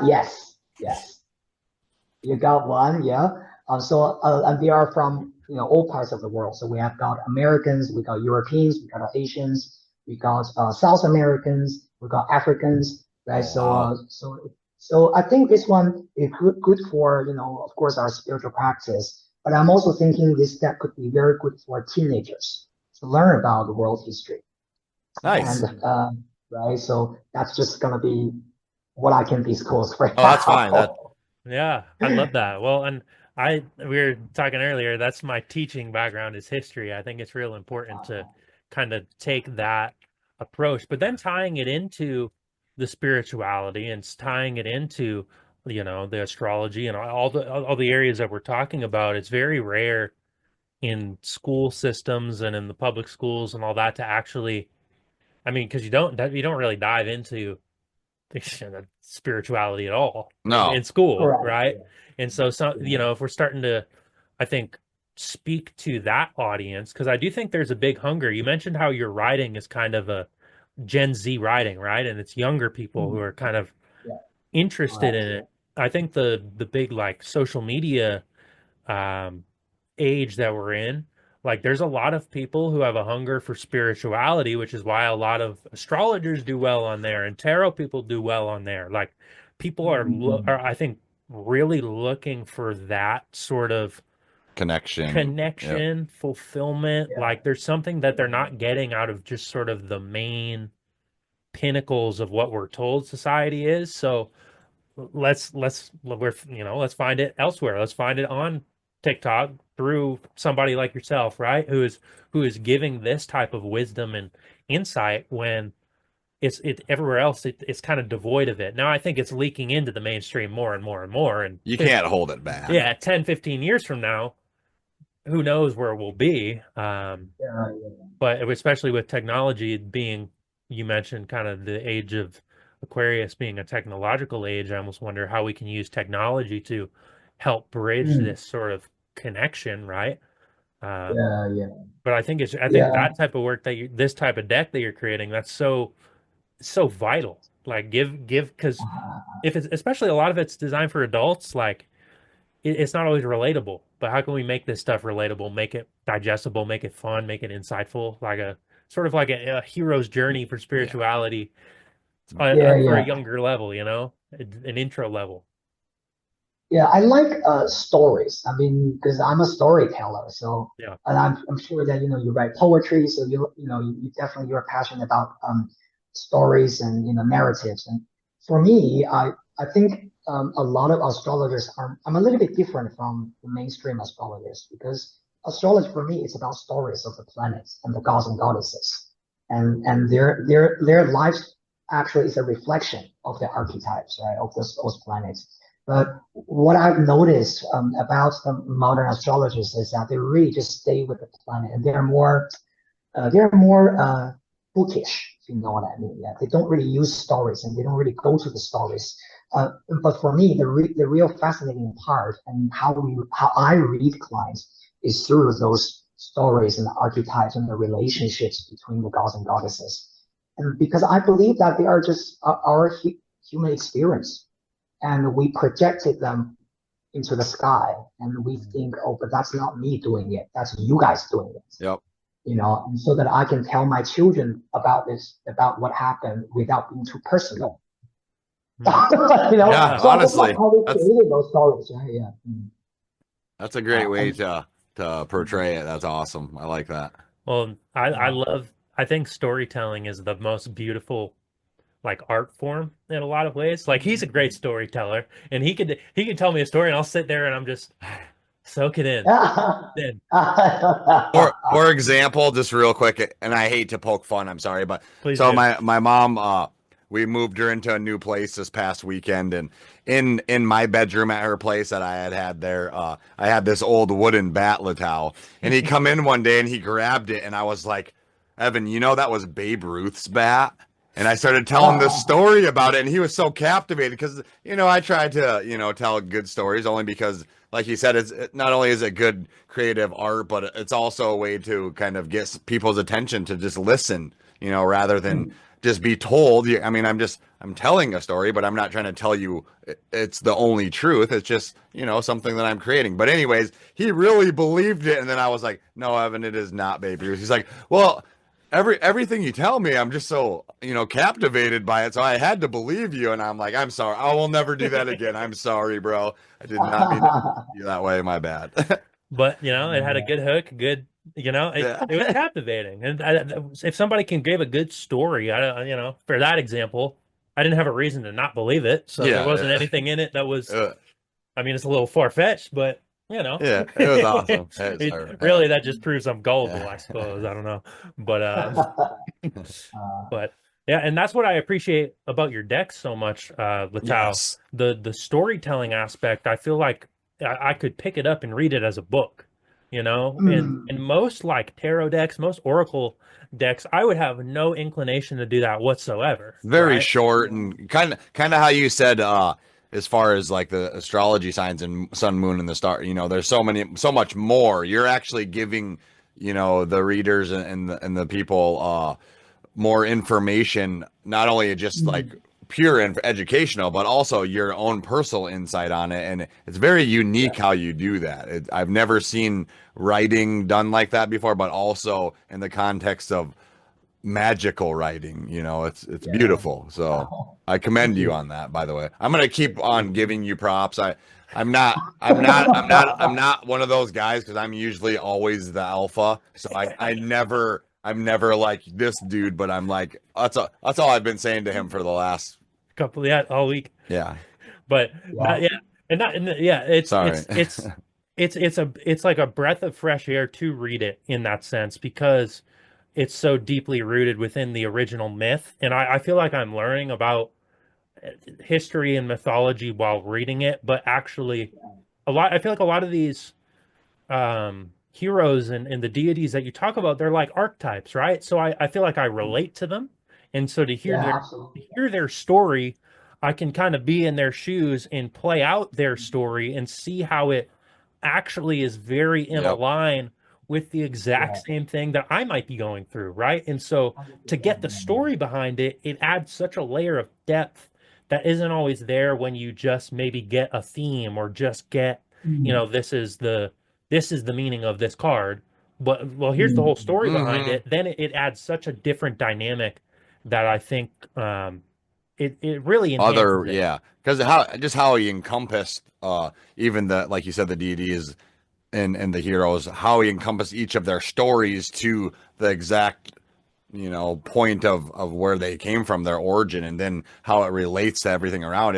Yes, yes. You got one, yeah. And they are from all parts of the world. So we have got Americans, we got Europeans, we got Asians, we got South Americans, we got Africans, right? Oh, wow. So I think this one is good for of course our spiritual practice. But I'm also thinking this step could be very good for teenagers to learn about the world history. Nice. And right, so that's just gonna be what I can disclose right Oh, that's fine. now. Yeah, I love that. Well, and we were talking earlier, that's my teaching background is history. I think it's real important to kind of take that approach, but then tying it into the spirituality and tying it into, the astrology and all the areas that we're talking about. It's very rare in school systems and in the public schools and all that to actually, I mean, because you don't really dive into the spirituality at all No. in school, Correct. right? And so Yeah. if we're starting to, I think, speak to that audience, because I do think there's a big hunger. You mentioned how your writing is kind of a Gen Z writing, right? And it's younger people who Mm, are kind of yeah, interested correct. in it. I think the big like social media um age that we're in, like there's a lot of people who have a hunger for spirituality, which is why a lot of astrologers do well on there and tarot people do well on there. Like people Mm, are I think really looking for that sort of Connection. Yep. connection, fulfillment. yeah. Like there's something that they're not getting out of just sort of the main pinnacles of what we're told society is. So let's find it elsewhere. Let's find it on TikTok through somebody like yourself, right? Who is giving this type of wisdom and insight when it everywhere else it's kind of devoid of it. Now I think it's leaking into the mainstream more and more and more. And You can't hold it back. yeah, 10, 15 years from now, who knows where we'll be. Yeah, yeah. But especially with technology being, you mentioned kind of the age of Aquarius being a technological age, I almost wonder how we can use technology to help bridge Mm, this sort of connection, right? Um, yeah, yeah. but I think Yeah. that type of work this type of deck that you're creating, that's so vital. Like because if it's especially a lot of it's designed for adults, like it's not always relatable, but how can we make this stuff relatable, make it digestible, make it fun, make it insightful, like a sort of like a hero's journey for Yeah. spirituality Yeah, for a yeah. younger level, an intro level. Yeah, I like stories. I mean, because I'm a storyteller, so Yeah. and I'm sure that you write poetry, so you definitely you're passionate about stories and narratives. And for me, I think a lot of astrologers are I'm a little bit different from the mainstream astrologers because astrology for me is about stories of the planets and the gods and goddesses, and their lives actually is a reflection of the archetypes, right, of those planets. But what I've noticed about the modern astrologers is that they really just stay with the planet, and they're more bookish, if you know what I mean. Yeah, they don't really use stories, and they don't really go to the stories. But for me, the real fascinating part, and how I read clients, is through those stories and the archetypes and the relationships between the gods and goddesses. And because I believe that they are just our human experience, and we projected them into the sky, and we think, oh, but that's not me doing it. That's you guys doing it. Yep. You know, and so that I can tell my children about this, about what happened without being too personal. You know, yeah, so honestly, that's how we created those stories, right? Yeah. That's a great way to portray it. That's awesome. I like that. Well, I think storytelling is the most beautiful like art form in a lot of ways. Like he's a great storyteller, and he could tell me a story, and I'll sit there and I'm just soak it in. For example, just real quick, and I hate to poke fun, I'm sorry, but Please so do. my mom, we moved her into a new place this past weekend, and in my bedroom at her place that I had there, I had this old wooden bat Letao, and he come in one day and he grabbed it, and I was like, Evan, you know that was Babe Ruth's bat? And I started telling this story about it, and he was so captivated because, you know, I tried to, you know, tell good stories only because, like you said, it's not only is it good creative art, but it's also a way to kind of get people's attention to just listen, you know, rather than just be told. I mean, I'm telling a story, but I'm not trying to tell you it's the only truth. It's just, you know, something that I'm creating. But anyways, he really believed it. And then I was like, no, Evan, it is not Baby Ruth. He's like, well, everything you tell me, I'm just so, you know, captivated by it. So I had to believe you. And I'm like, I'm sorry. I will never do that again. I'm sorry, bro. I did not mean to do you that way. My bad. But, you know, it had a good hook, good, you know, it was captivating. And if somebody can give a good story, you know, for that example, I didn't have a reason to not believe it. So there wasn't anything in it that was, I mean, it's a little far-fetched, but you know, yeah, it was awesome. Really, that just proves I'm gullible, I suppose. I don't know, but but yeah, and that's what I appreciate about your decks so much, Letao. Yes. The storytelling aspect. I feel like I could pick it up and read it as a book, you know. And most like tarot decks, most oracle decks, I would have no inclination to do that whatsoever. Very right? short and kind of how you said, as far as like the astrology signs and sun, moon, and the star, you know, there's so much more. You're actually giving, you know, the readers and the people more information, not only just like pure and educational, but also your own personal insight on it. And it's very unique how you do that. I've never seen writing done like that before, but also in the context of magical writing, you know, it's beautiful. So I commend you on that, by the way. I'm gonna keep on giving you props. I'm not one of those guys because I'm usually always the alpha. So I'm never like this dude, but I'm like, that's all I've been saying to him for the last couple, all week. Yeah. But it's sorry. It's like a breath of fresh air to read it in that sense because it's so deeply rooted within the original myth. And I feel like I'm learning about history and mythology while reading it, but actually I feel like a lot of these heroes and the deities that you talk about, they're like archetypes, right? So I feel like I relate to them. And so to hear their story, I can kind of be in their shoes and play out their story and see how it actually is very in a line with the exact same thing that I might be going through, right? And so to get the story behind it, it adds such a layer of depth that isn't always there when you just maybe get a theme or just get, you know, this is the meaning of this card. But well, here's the whole story behind it. Then it adds such a different dynamic that I think it really enhances it. Because how he encompassed even the, like you said, the deities and the heroes, how he encompassed each of their stories to the exact, you know, point of where they came from, their origin, and then how it relates to everything around.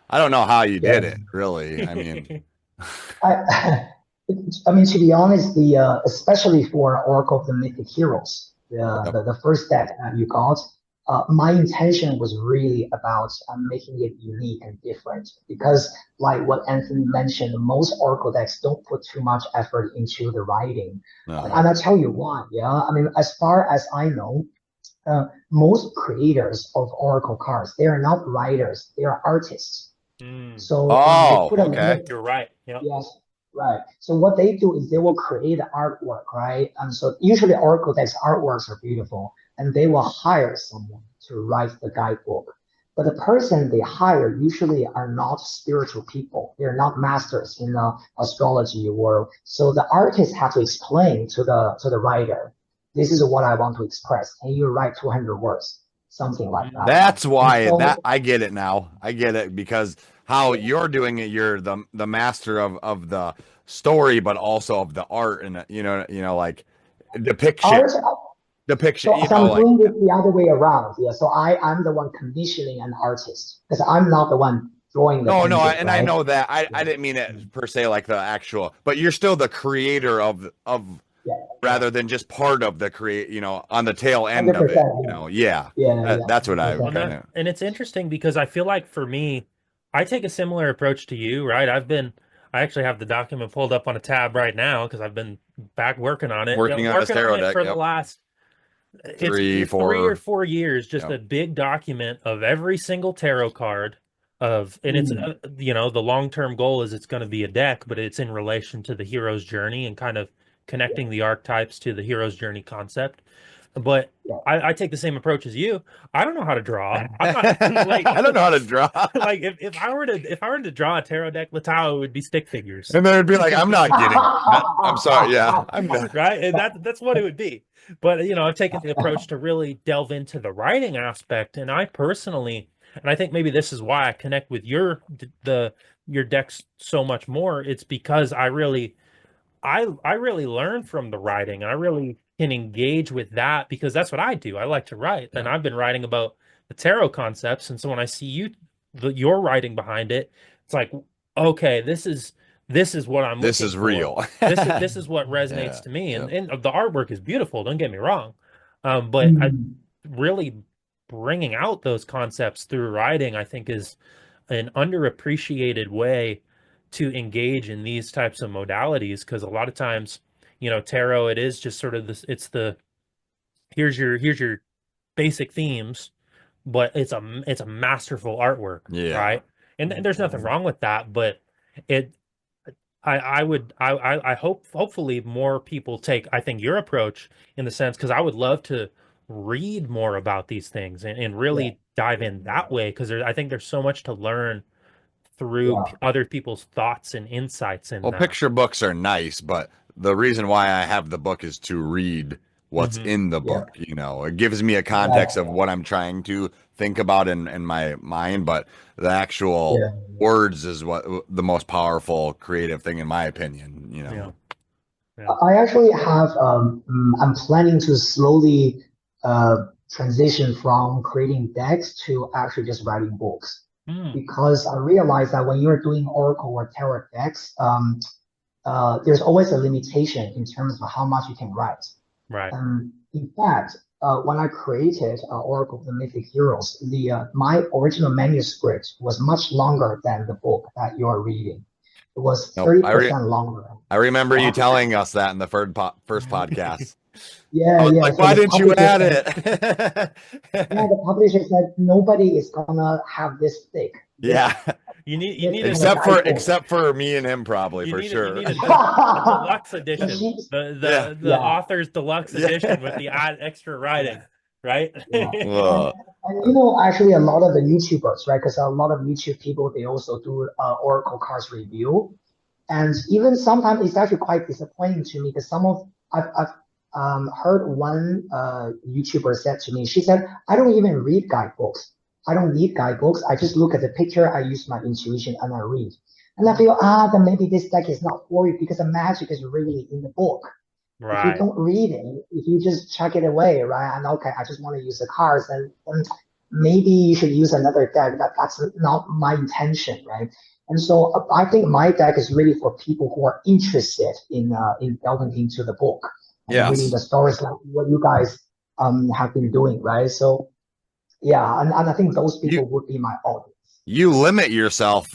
I don't know how you did it, really. I mean, I mean, to be honest, especially for Oracle of the Mythic Heroes, the first deck that you got, my intention was really about making it unique and different because, like what Anthony mentioned, most Oracle decks don't put too much effort into the writing. And I'll tell you why. Yeah, I mean, as far as I know, most creators of Oracle cards, they are not writers; they are artists. So they put You're right. Yep. Yes. Right. So what they do is they will create the artwork, right? And so usually Oracle decks artworks are beautiful, and they will hire someone to write the guidebook. But the person they hire usually are not spiritual people. They're not masters in astrology world. So the artists have to explain to the writer, this is what I want to express. Can you write 200 words? Something like that. That's why so, that I get it now. I get it because how you're doing it, you're the master of the story, but also of the art and like depiction. art, Depiction. so I'm doing it the other way around. Yeah. So I'm the one commissioning an artist because I'm not the one drawing the painting, and right? I know that. I didn't mean it per se like the actual, but you're still the creator of rather than just part of the on the tail end of it. That's what I kind of. And it's interesting because I feel like for me, I take a similar approach to you, right? I actually have the document pulled up on a tab right now because I've been back working on it. Working on a tarot deck for the last three or 4 years, just a big document of every single tarot card and it's the long-term goal is it's going to be a deck, but it's in relation to the hero's journey and kind of connecting the archetypes to the hero's journey concept. But I take the same approach as you. I don't know how to draw. I'm not like I don't know how to draw. Like if I were to draw a tarot deck, Letao, it would be stick figures. And then it'd be like, I'm not getting. I'm sorry. Yeah, I'm not. Right, and that's what it would be. But I've taken the approach to really delve into the writing aspect, and I personally, and I think maybe this is why I connect with your decks so much more. It's because I really learn from the writing, and I really can engage with that because that's what I do. I like to write, and I've been writing about the tarot concepts. And so when I see your writing behind it, it's like, okay, this is what I'm. This is real. This is what resonates to me, and the artwork is beautiful. Don't get me wrong, but I really bringing out those concepts through writing, I think, is an underappreciated way to engage in these types of modalities, because a lot of times, tarot, it is just sort of this, it's here's your basic themes, but it's a masterful artwork, right? And there's nothing wrong with that, but I hope hopefully more people take, I think, your approach in the sense, because I would love to read more about these things and really dive in that way, because I think there's so much to learn through other people's thoughts and insights. And picture books are nice, but the reason why I have the book is to read what's in the book. It gives me a context of what I'm trying to think about in my mind, but the actual words is what the most powerful creative thing, in my opinion. I actually have I'm planning to slowly transition from creating decks to actually just writing books. Because I realized that when you're doing oracle or tarot decks, there's always a limitation in terms of how much you can write. Right. In fact, when I created Oracle of the Mythic Heroes, my original manuscript was much longer than the book that you're reading. It was 30% longer. I remember you telling us that in the first podcast. Like, so why didn't you add it? The publisher said nobody is gonna have this thick. You need except for me and him, probably. You need a deluxe edition, the author's deluxe edition with the extra writing, right? And actually, a lot of the YouTubers, right? Because a lot of YouTube people, they also do Oracle cards review, and even sometimes it's actually quite disappointing to me because I've heard one YouTuber said to me, she said, I don't even read guidebooks. I don't need guidebooks. I just look at the picture, I use my intuition, and I read. And I feel, then maybe this deck is not for you because the magic is really in the book. Right. If you don't read it, if you just chuck it away, right? And okay, I just want to use the cards, and maybe you should use another deck. That's not my intention, right? And so I think my deck is really for people who are interested in delving into the book. Reading the stories like what you guys have been doing, right? So and I think those people would be my audience. You limit yourself,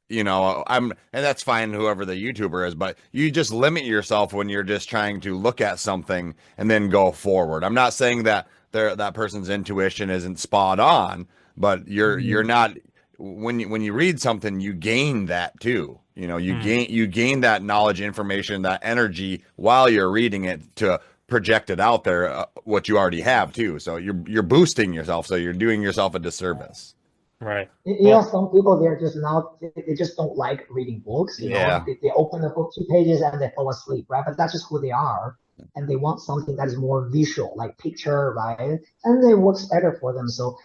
and that's fine, whoever the YouTuber is, but you just limit yourself when you're just trying to look at something and then go forward. I'm not saying that that person's intuition isn't spot on, but you're not, when you read something, you gain that too. You gain that knowledge, information, that energy while you're reading it to projected out there what you already have too. So you're boosting yourself. So you're doing yourself a disservice. Right. Yeah, some people they're just not they just don't like reading books, you know. They open the book 2 pages and they fall asleep, right? But that's just who they are. And they want something that is more visual, like picture, right? And it works better for them. So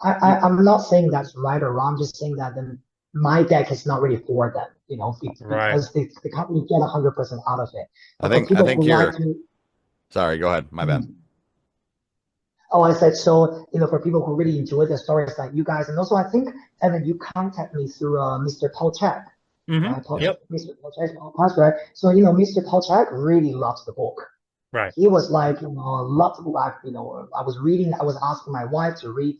I'm not saying that's right or wrong, I'm just saying that then my deck is not really for them, you know, because the company get 100% out of it. But I think you're sorry, go ahead. My bad. Oh, I said, so, you know, for people who really enjoy the stories like you guys, and also I think, Evan, you contact me through Mr. Polchak, right? Yep. Mr. Polchak's podcast, right? So, you know, Mr. Polchak really loves the book. Right. He was like, you know, lots of like, you know, I was asking my wife to read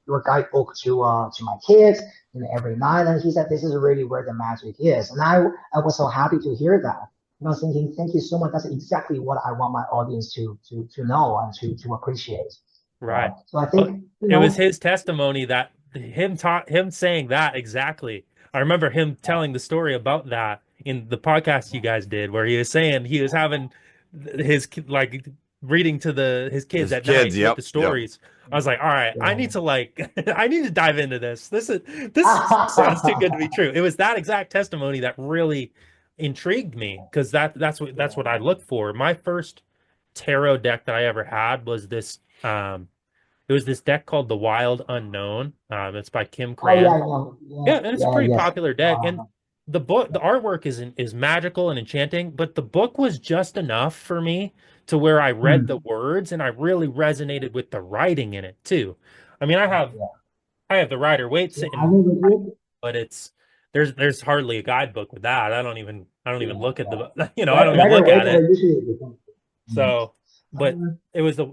your guidebook to my kids, you know, every night, and he said this is really where the magic is, and I was so happy to hear that. I was thinking, thank you so much. That's exactly what I want my audience to know and to appreciate. Right. So I think it was his testimony that him saying that exactly. I remember him telling the story about that in the podcast you guys did, where he was saying he was having his like reading to his kids at night with the stories. I was like, all right, I need to I need to dive into this. This sounds too good to be true. It was that exact testimony that really intrigued me, because that's what I look for. My first tarot deck that I ever had was this it was this deck called the Wild Unknown. It's by Kim Cran. And it's a pretty popular deck. And the artwork is magical and enchanting, but the book was just enough for me to where I read the words and I really resonated with the writing in it too. I mean, I have the Rider-Waite sitting, but there's hardly a guidebook with that. I don't even look at the I don't even look at it. So, but it was the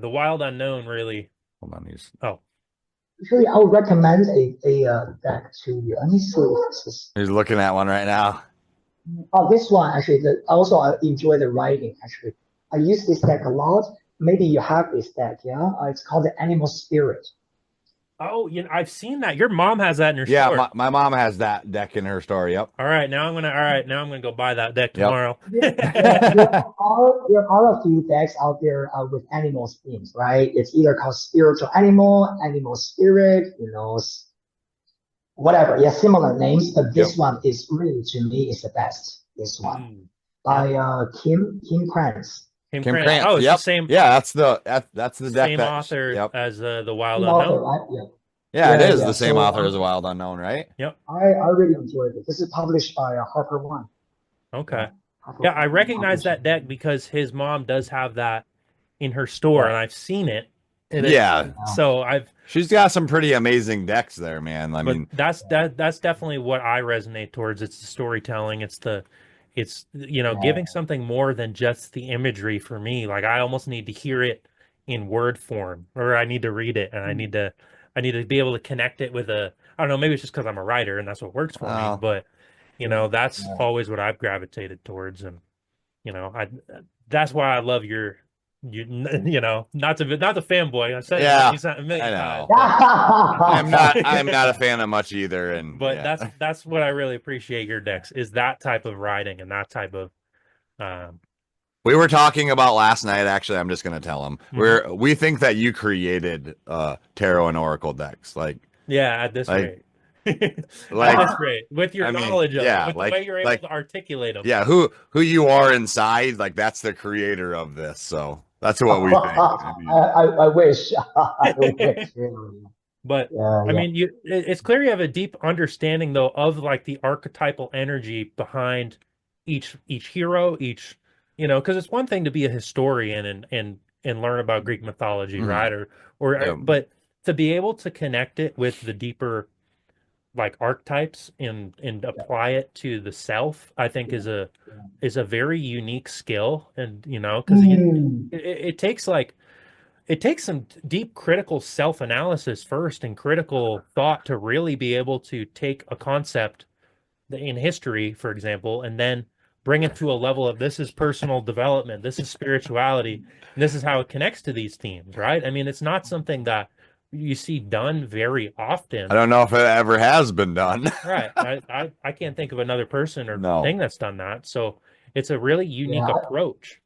Wild Unknown really. Hold on, Actually, I would recommend a deck to you. Let me see if this is. He's looking at one right now. Oh, this one actually. I enjoy the writing. Actually, I use this deck a lot. Maybe you have this deck, yeah? It's called the Animal Spirit. Oh, I've seen that. Your mom has that in her store. Yeah, my mom has that deck in her store. Yep. All right, now I'm gonna go buy that deck tomorrow. There are a few decks out there with animal themes, right? It's either called spiritual animal, animal spirit, you know, whatever. Yeah, similar names, but this one is really, to me, is the best. This one by Kim Krantz. Kim Krantz. Oh, it's the same. Yeah, that's the deck. Same author as the Wild Unknown. Right? Yeah, it is the same author as the Wild Unknown, right? Yep. I really enjoyed it. This is published by Harper One. Okay. Yeah, I recognize that deck because his mom does have that in her store, and I've seen it. So she's got some pretty amazing decks there, man. I mean, that's definitely what I resonate towards. It's the storytelling. It's giving something more than just the imagery for me. Like, I almost need to hear it in word form, or I need to read it, and I need to be able to connect it with I don't know, maybe it's just because I'm a writer and that's what works for me, but that's always what I've gravitated towards. And that's why I love not the fanboy. I said I know. I'm not a fan of much either. Mm-hmm. That's what I really appreciate your decks, is that type of writing and that type of we were talking about last night, actually. I'm just going to tell him. We think that you created tarot and oracle decks. At this rate. At this rate. With your knowledge of it, with the way you're able to articulate them. Yeah, who you are inside, that's the creator of this. So that's what we think. I wish. I wish. But I mean, it's clear you have a deep understanding, though, of the archetypal energy behind each hero, because it's one thing to be a historian and learn about Greek mythology, right? But to be able to connect it with the deeper archetypes and apply it to the self, I think is a very unique skill. And because it takes some deep critical self-analysis first and critical thought to really be able to take a concept in history, for example, and then bring it to a level of, this is personal development, this is spirituality, and this is how it connects to these themes, right? I mean, it's not something that you see done very often. I don't know if it ever has been done. Right. I can't think of another person or thing that's done that. So it's a really unique approach.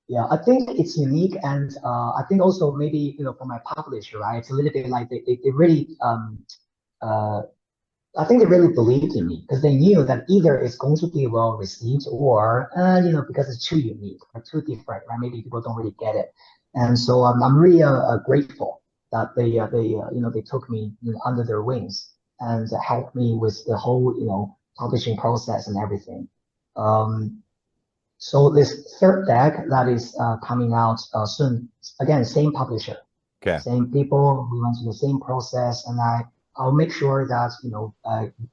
Yeah, I think it's unique, and I think also maybe for my publisher, right? It's a little bit like they really uh I think they really believed in me because they knew that either it's going to be well received or, because it's too unique or too different, right? Maybe people don't really get it. And so I'm really grateful that they took me under their wings and helped me with the whole, publishing process and everything. Um, so this third deck that is coming out soon, again, same publisher, Okay. same people. We went through the same process, and I'll make sure that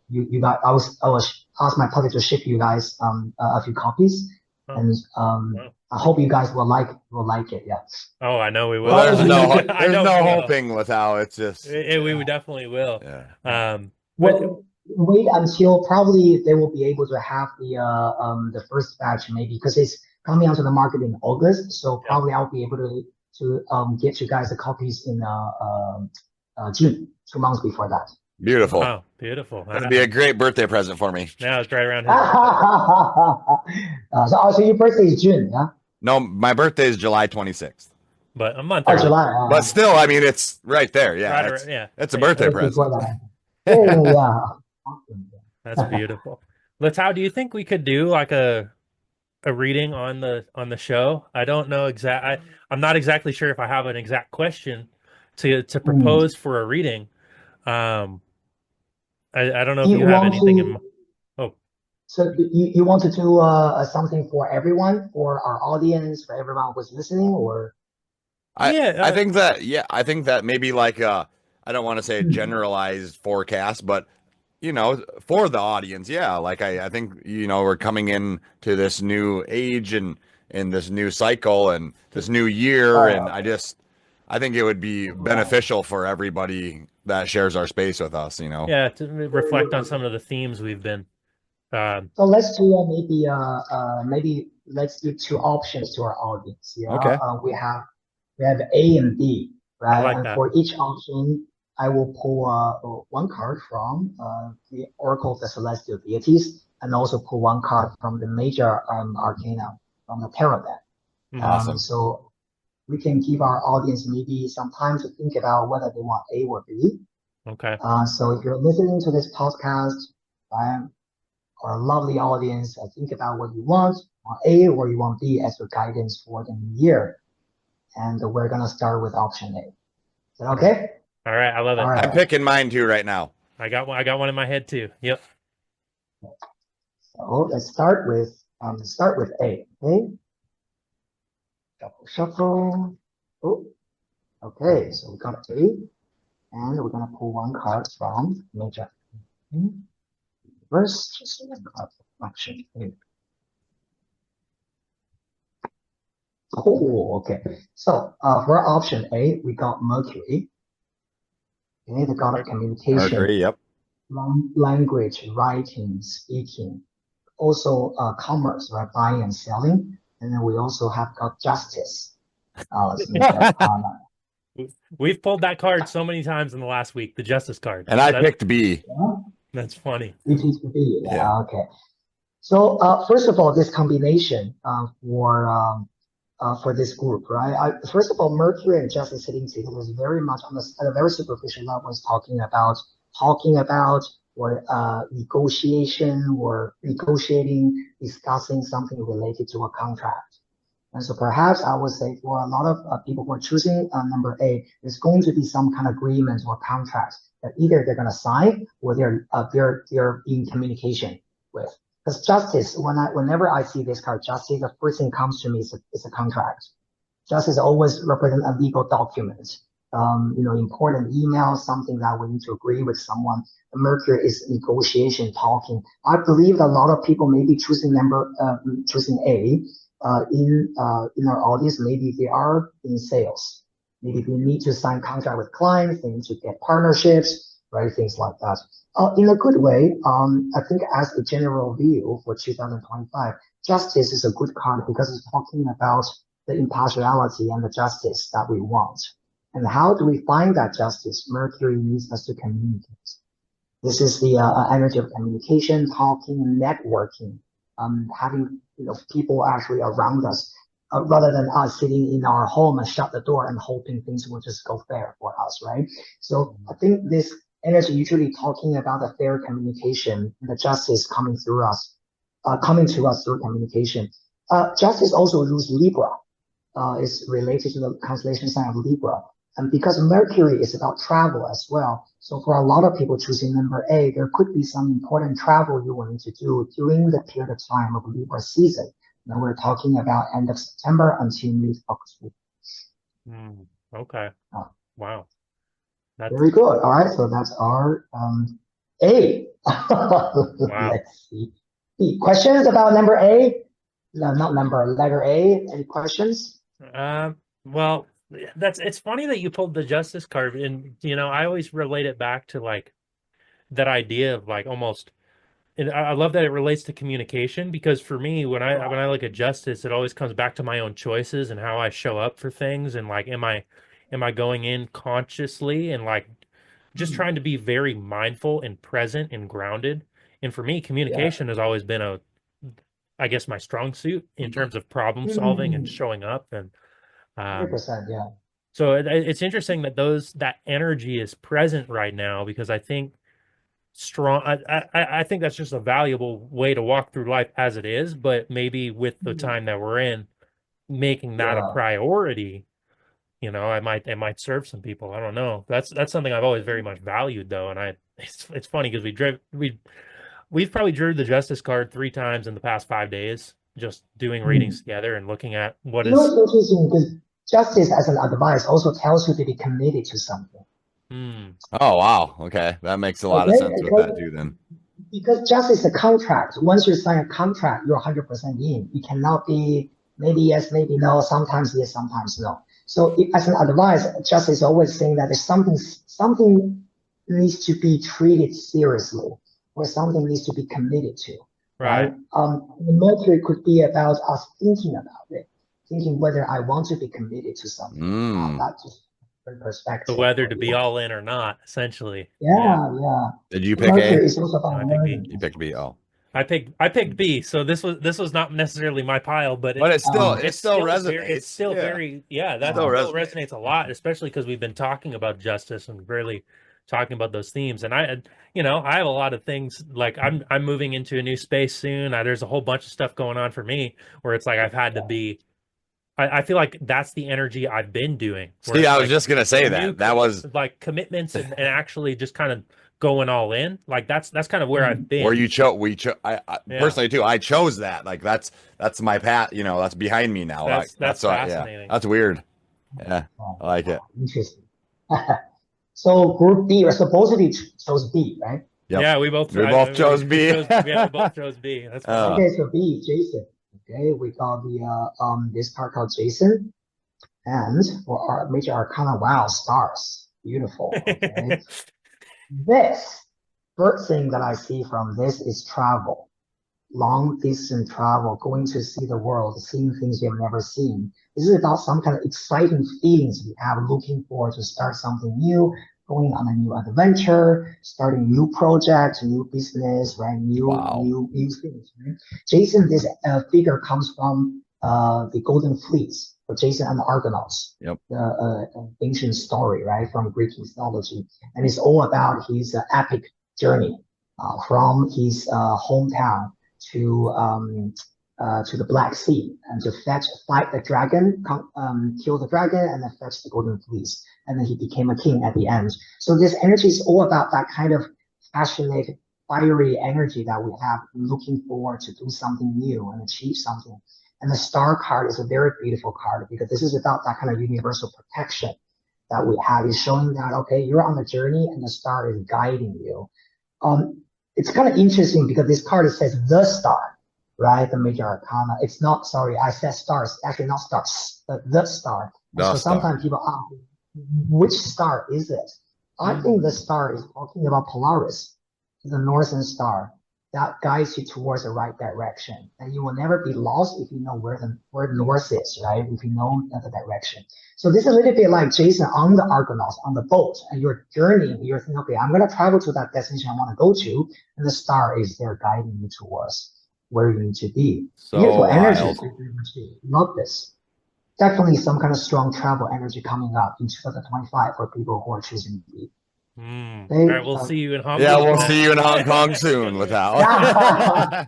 you guys. I will ask my publisher to ship you guys a few copies, and I hope you guys will like it. Yeah. Oh, I know we will. Well, there's I know we will. hoping with how it's just. We definitely will. Yeah. Wait until probably they will be able to have the first batch maybe because it's coming out to the market in August. So probably I'll be able to get you guys the copies in June, 2 months before that. Beautiful. Oh, beautiful. That'd be a great birthday present for me. Yeah, it's right around here. So your birthday is June, yeah? No, my birthday is July 26th. But a month Oh, early. July. But still, I mean, it's right there. Yeah. Right, it's a birthday present. Yeah. That's beautiful. Letao, do you think we could do like a reading on the show? I don't know I'm not exactly sure if I have an exact question to propose for a reading. I don't know if you have anything in mind. Oh. So you want to do something for everyone, for our audience, for everyone who's listening, or? I think that maybe like I don't want to say a generalized forecast, but for the audience, like I think we're coming in to this new age and in this new cycle and this new year, and I think it would be beneficial for everybody that shares our space with us, Yeah, to reflect on some of the themes we've been. So let's do maybe let's do two options to our audience. Yeah. Okay. We have A and B, right? I like and that. for each option, I will pull one card from the Oracle of the Celestial Deities, and also pull one card from the major arcana from the tarot deck. Awesome. So we can give our audience maybe some time to think about whether they want A or B. Okay. So if you're listening to this podcast, our lovely audience, think about what you want A or you want B as your guidance for the new year. And we're going to start with option A. Is that okay? All right. I love it. I'm picking mine too right now. I got one in my head too. Yep. So let's start with A. Okay. Shuffle. Oh. Okay. So we got A, and we're going to pull one card from major. First, just one card from action A. Cool. Okay. So for option A, we got Mercury. Okay, the god of communication. Mercury, yep. Language, writing, speaking. Also commerce, right? Buying and selling. And then we also have got justice. We've pulled that card so many times in the last week, the justice card. And I picked B. That's funny. You picked B. Yeah. Okay. So first of all, this combination for this group, right? First of all, Mercury and Justice sitting together was very much at a very superficial level, was talking about or negotiation or negotiating, discussing something related to a contract. And so perhaps I would say for a lot of people who are choosing number A, there's going to be some kind of agreement or contract that either they're going to sign or they're in communication with. Because justice, whenever I see this card, justice, the first thing comes to me is a contract. Justice always represents a legal document, important email, something that we need to agree with someone. The Mercury is negotiation, talking. I believe that a lot of people may be choosing A. In our audience, maybe they are in sales. Maybe they need to sign contract with clients, they need to get partnerships, right? Things like that. In a good way, I think as a general view for 2025, justice is a good card because it's talking about the impartiality and the justice that we want. And how do we find that justice? Mercury needs us to communicate. This is the energy of communication, talking, networking, having people actually around us. rather than us sitting in our home and shut the door and hoping things will just go fair for us, right? So I think this energy usually talking about the fair communication, the justice coming through us, coming to us through communication. Justice also rules Libra, is related to the constellation sign of Libra. And because Mercury is about travel as well, so for a lot of people choosing number 8, there could be some important travel you will need to do during the period of time of Libra season. Now we're talking about end of September until mid-October. Okay. Wow. That's very good. All right, so that's our A. wow. Let's see. B. Questions about number A? No, not number, letter A. Any questions? Well, it's funny that you pulled the justice card, and I always relate it back to like that idea of like almost, and I love that it relates to communication, because for me, when I look at justice, it always comes back to my own choices and how I show up for things, and like am I going in consciously and like just trying to be very mindful and present and grounded. And for me, communication has always been I guess, my strong suit in terms of problem solving and showing up. And 100%, yeah. So it's interesting that that energy is present right now, because I think I think that's just a valuable way to walk through life as it is, but maybe with the time that we're in, making that a priority, it might serve some people. I don't know. That's something I've always very much valued, though. And it's funny because we've probably drew the justice card 3 times in the past 5 days, just doing readings together and looking at what is. It's interesting because justice as an advice also tells you to be committed to something. Oh, wow. Okay. That makes a lot of sense with that too then. Because justice is a contract. Once you sign a contract, you're 100% in. It cannot be maybe yes, maybe no, sometimes yes, sometimes no. So as an advice, justice is always saying that if something needs to be treated seriously, or something needs to be committed to, right? The Mercury could be about us thinking about it, thinking whether I want to be committed to something. That's just a different perspective. So whether to be all in or not, essentially. Yeah. Did you pick Mercury A? is also about learning. You picked B. Oh. I picked B, so this was not necessarily my pile, but it still resonates. It's still very that still resonates a lot, especially because we've been talking about justice and really talking about those themes. And I have a lot of things, like I'm moving into a new space soon. There's a whole bunch of stuff going on for me where it's like I've had to be. I feel like that's the energy I've been doing. See, I was just gonna say that was like commitments and actually just kind of going all in. Like that's kind of where I've been. Where I personally too, I chose that. Like that's my path, that's behind me now. That's fascinating. That's weird. Yeah. I like it. Interesting. So group B, supposedly chose B, right? Yep. Yeah, we both chose B. We both chose B. That's fine. Okay, so B, Jason. Okay, we got this card called Jason. And for our major arcana, wow, stars. Beautiful. Okay. This first thing that I see from this is travel, long distance travel, going to see the world, seeing things you've never seen. This is about some kind of exciting feelings we have, looking forward to start something new, going on a new adventure, starting new project, new business, right? New things. Right? Jason, this figure comes from the Golden Fleece, for Jason and the Argonauts. Yep. The ancient story, right, from Greek mythology, and it's all about his epic journey from his hometown to the Black Sea, and to fight the dragon, kill the dragon, and then fetch the Golden Fleece, and then he became a king at the end. So this energy is all about that kind of passionate, fiery energy that we have, looking forward to do something new and achieve something. And the star card is a very beautiful card, because this is about that kind of universal protection that we have. It's showing that, okay, you're on the journey and the star is guiding you. It's kind of interesting because this card, it says the star, right? The major arcana. It's not, sorry, I said stars, actually not stars, but the star. So sometimes people ask, which star is it? I think the star is talking about Polaris, the northern star that guides you towards the right direction. And you will never be lost if you know where north is, right? If you know the direction. So this is a little bit like Jason on the Argonauts, on the boat, and you're journeying, you're thinking, okay, I'm going to travel to that destination I want to go to, and the star is there guiding you towards where you need to be. So beautiful energy. Love this. definitely some kind of strong travel energy coming up in 2025 for people who are choosing B. All They, right, we'll see you in Hong Yeah, Kong we'll then. see you in Hong Kong soon, All Letao.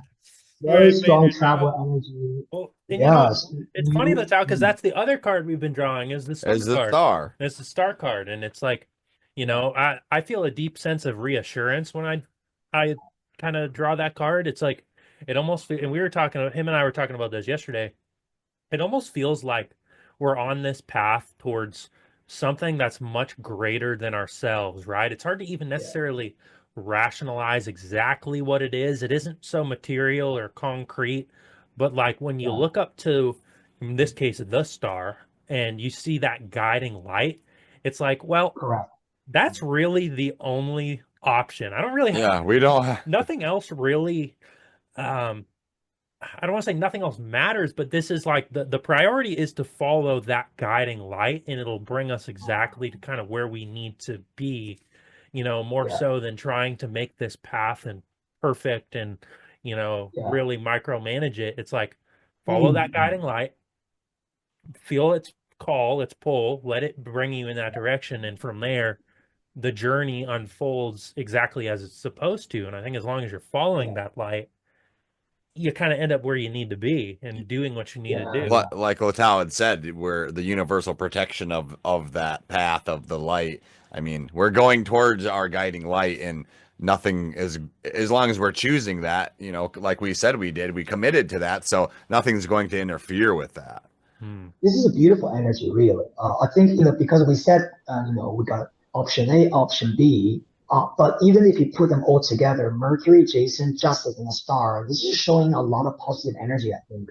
very right, strong Major Tao. travel energy. Well, and you know, Yes. it's funny, Letao, because that's the other card we've been drawing is the star As the card. star. It's the star card, and it's like, I feel a deep sense of reassurance when I kind of draw that card. It's like it almost, and we were talking, him and I were talking about this yesterday. It almost feels like we're on this path towards something that's much greater than ourselves, right? It's hard to even necessarily rationalize exactly what it is. It isn't so material or concrete, but like when you Yeah, look up to, in this case, the star, and you see that guiding light, it's like, well, correct. that's really the only option. I don't really Yeah, we don't. nothing else really um I don't want to say nothing else matters, but this is like the priority is to follow that guiding light, and it'll bring us exactly to kind of where we need to be, more Yeah, so than trying to make this path and perfect and, yeah. really micromanage it. It's like follow that Mm. guiding light, feel its call, its pull, let it bring you in that direction. And from there, the journey unfolds exactly as it's supposed to. And I think as long as you're following Yeah, that light, you kind of end up where you need to be and doing what you need to yeah, do. yeah, Like Letao had said, we're the universal protection of that path of the light. I mean, we're going towards our guiding light, and nothing is, as long as we're choosing that, like we said we did, we committed to that, so nothing's going to interfere with that. Hmm. this is a beautiful energy, really. I think, because we said, we got option A, option B, but even if you put them all together, Mercury, Jason, Justice, and the Star, this is showing a lot of positive energy, I think.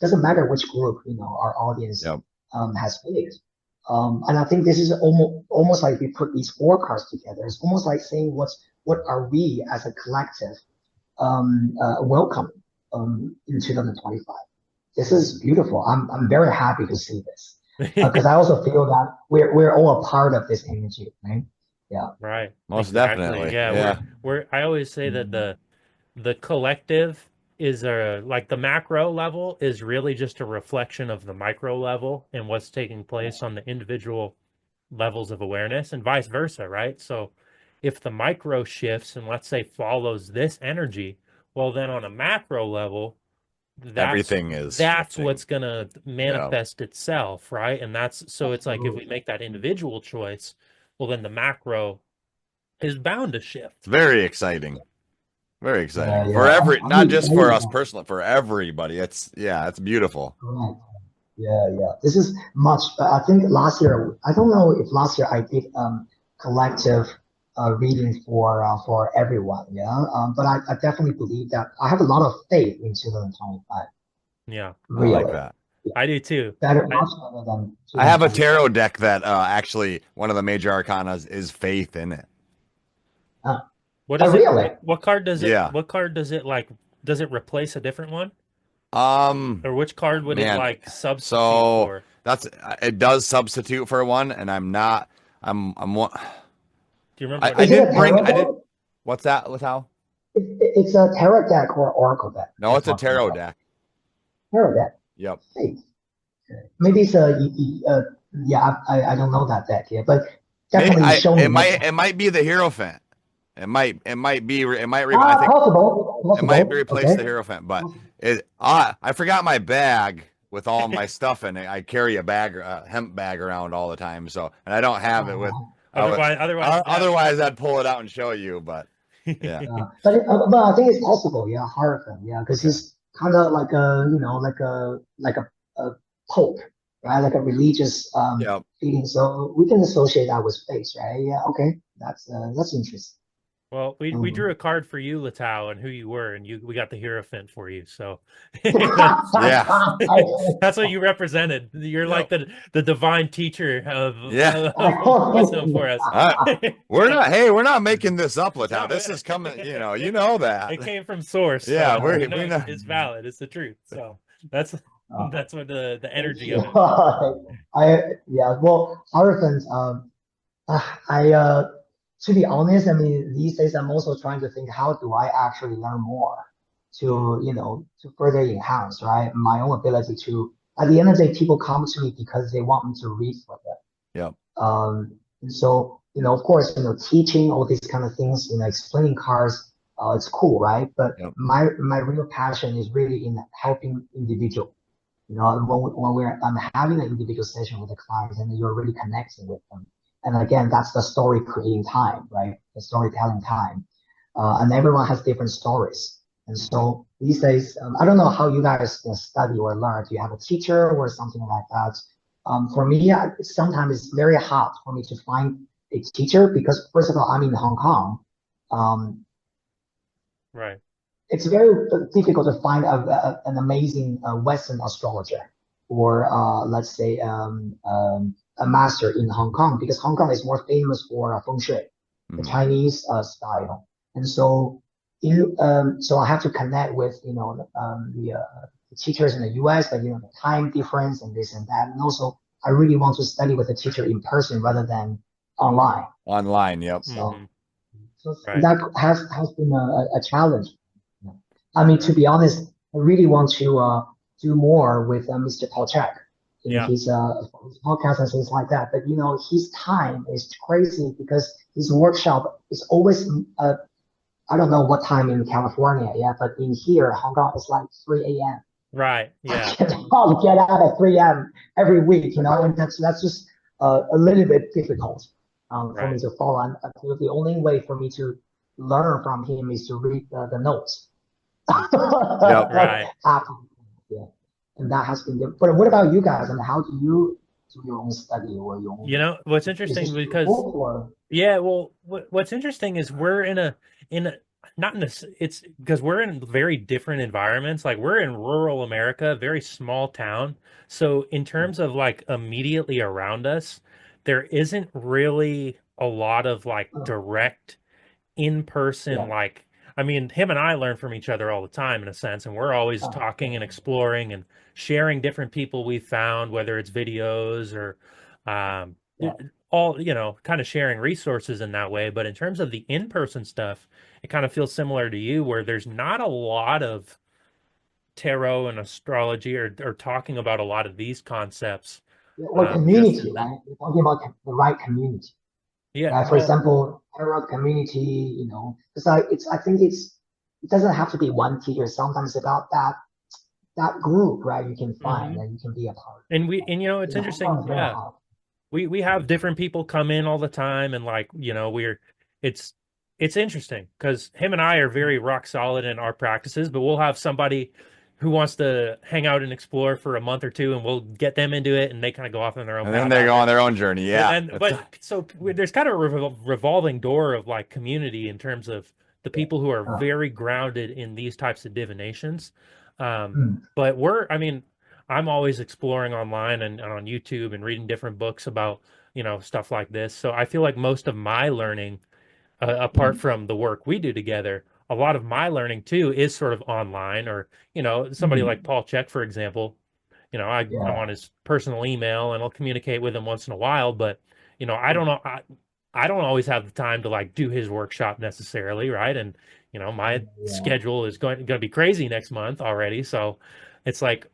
Doesn't matter which group, our audience Yep. has picked. And I think this is almost like we put these four cards together. It's almost like saying what are we as a collective welcome in 2025. This is beautiful. I'm very happy to see this because I also feel that we're all a part of this energy, right? Yeah. Right. Most Exactly. definitely. Yeah, Yeah. we're I always say that Mhm. the collective is like the macro level is really just a reflection of the micro level and what's taking place on the individual levels of awareness and vice versa, right? So if the micro shifts and let's say follows this energy, well then on a macro level, that's Everything is that's shifting. what's gonna Yeah. manifest itself, right? And that's so it's like if we Absolutely. make that individual choice, well then the macro is bound to It's shift. very exciting. Very Yeah, exciting for yeah. I'm not just for excited us about personally, for everybody. It's beautiful. it. Yeah, yeah. This is much. I think last year, I don't know if last year I did collective reading for everyone. Yeah. But I definitely believe that I have a lot of faith in 2025. Yeah, I like Really. that. Yeah. I do too. Better, I much better than I have a 2024. tarot deck that actually one of the major arcanas is faith in it. Uh, what is it? really? What card does it? Yeah. What card does it like? Does it replace a different one, Um, or which card would it man. like substitute So for? that's it does substitute for one, and I'm not. I'm one. Do you remember what I Is it it is? a didn't bring. tarot I did. deck? What's that? What's how? It's a tarot deck or oracle deck No, you're it's a talking tarot about. deck. Tarot deck. Yep. Hey, maybe it's yeah, I don't know that deck yet, but May definitely I? show me what. It might be the Hierophant. I Ah, think it might possible. replace Okay. the Hierophant, but I forgot my bag with all my stuff in it. I carry a hemp bag around all the time, so and I don't have it with. Otherwise, yeah. Otherwise, I'd pull it out and show you, but yeah. But I think it's possible. Yeah, Hierophant. Yeah, because Okay. he's kind of like a pope, right? Like a religious Yeah. feeling. So we can associate that with faith, right? Yeah. Okay. That's interesting. Well, we drew Mhm. a card for you, Letao, and who you were, and we got the Hierophant for you. So that's Yeah. that's what you represented. You're like Yep. the divine teacher Yeah. of wisdom for us. We're not making this up, Letao. No, This is coming, you know that. it came from source, Yeah, so we you know we know. it's valid. It's the truth. So that's Uh, that's what the thank energy you. of it. Yeah. Well, Hierophant. I to be honest, I mean, these days I'm also trying to think how do I actually learn more to further enhance, right, my own ability to at the end of the day, people come to me because they want me to read for them. Yeah. And so, of course, teaching all these kind of things, explaining cards, it's cool, right? But Yep. my real passion is really in helping individual. When I'm having an individual session with a client and you're really connecting with them. And again, that's the story creating time, right? The storytelling time. And everyone has different stories. And so these days, I don't know how you guys study or learn. Do you have a teacher or something like that? For me, sometimes it's very hard for me to find a teacher because, first of all, I'm in Hong Kong. Right. It's very difficult to find an amazing Western astrologer or let's say a master in Hong Kong because Hong Kong is more famous for feng shui, the Chinese style. And so so I have to connect with the teachers in the US, but the time difference and this and that. And also I really want to study with a teacher in person rather than online. Online, yep. So, Right. that has been a challenge. I mean, to be honest, I really want to do more with Mr. Paul Check in his podcast and things like that. But his time is crazy because his workshop is always I don't know what time in California, but in here, Hong Kong, it's like 3 a.m. Right. Yeah. I cannot get out at 3 a.m. every week, and that's just a little bit difficult for me to follow. And the only way for me to learn from him is to read the notes. Yep. Right. Yeah. And that has been good. But what about you guys? And how do you do your own study or your own? What's interesting because what's interesting is we're it's because we're in very different environments. Like we're in rural America, very small town. So in terms of like immediately around us, there isn't really a lot of like direct in-person I mean, him and I learn from each other all the time in a sense, and we're always talking and exploring and sharing different people we've found, whether it's videos or all, kind of sharing resources in that way. But in terms of the in-person stuff, it kind of feels similar to you, where there's not a lot of tarot and astrology or talking about a lot of these concepts. Or community, right? We're talking about the right community. Yeah. For example, tarot community, because I think it doesn't have to be one teacher. Sometimes about that group, right? You can find and you can be a part. And it's interesting. Yeah. We have different people come in all the time, and it's interesting because him and I are very rock solid in our practices, but we'll have somebody who wants to hang out and explore for a month or two, and we'll get them into it, and they kind of go off on their own. And then they go on their own journey. Yeah. But so there's kind of a revolving door of like community in terms of the people who are very grounded in these types of divinations. But I'm always exploring online and on YouTube and reading different books about, stuff like this. So I feel like most of my learning, apart from the work we do together, a lot of my learning too is sort of online or, somebody like Paul Check, for example, I'm on his personal email and I'll communicate with him once in a while, but, I don't know. I don't always have the time to like do his workshop necessarily. Right. And, my schedule is going to be crazy next month already. So it's like,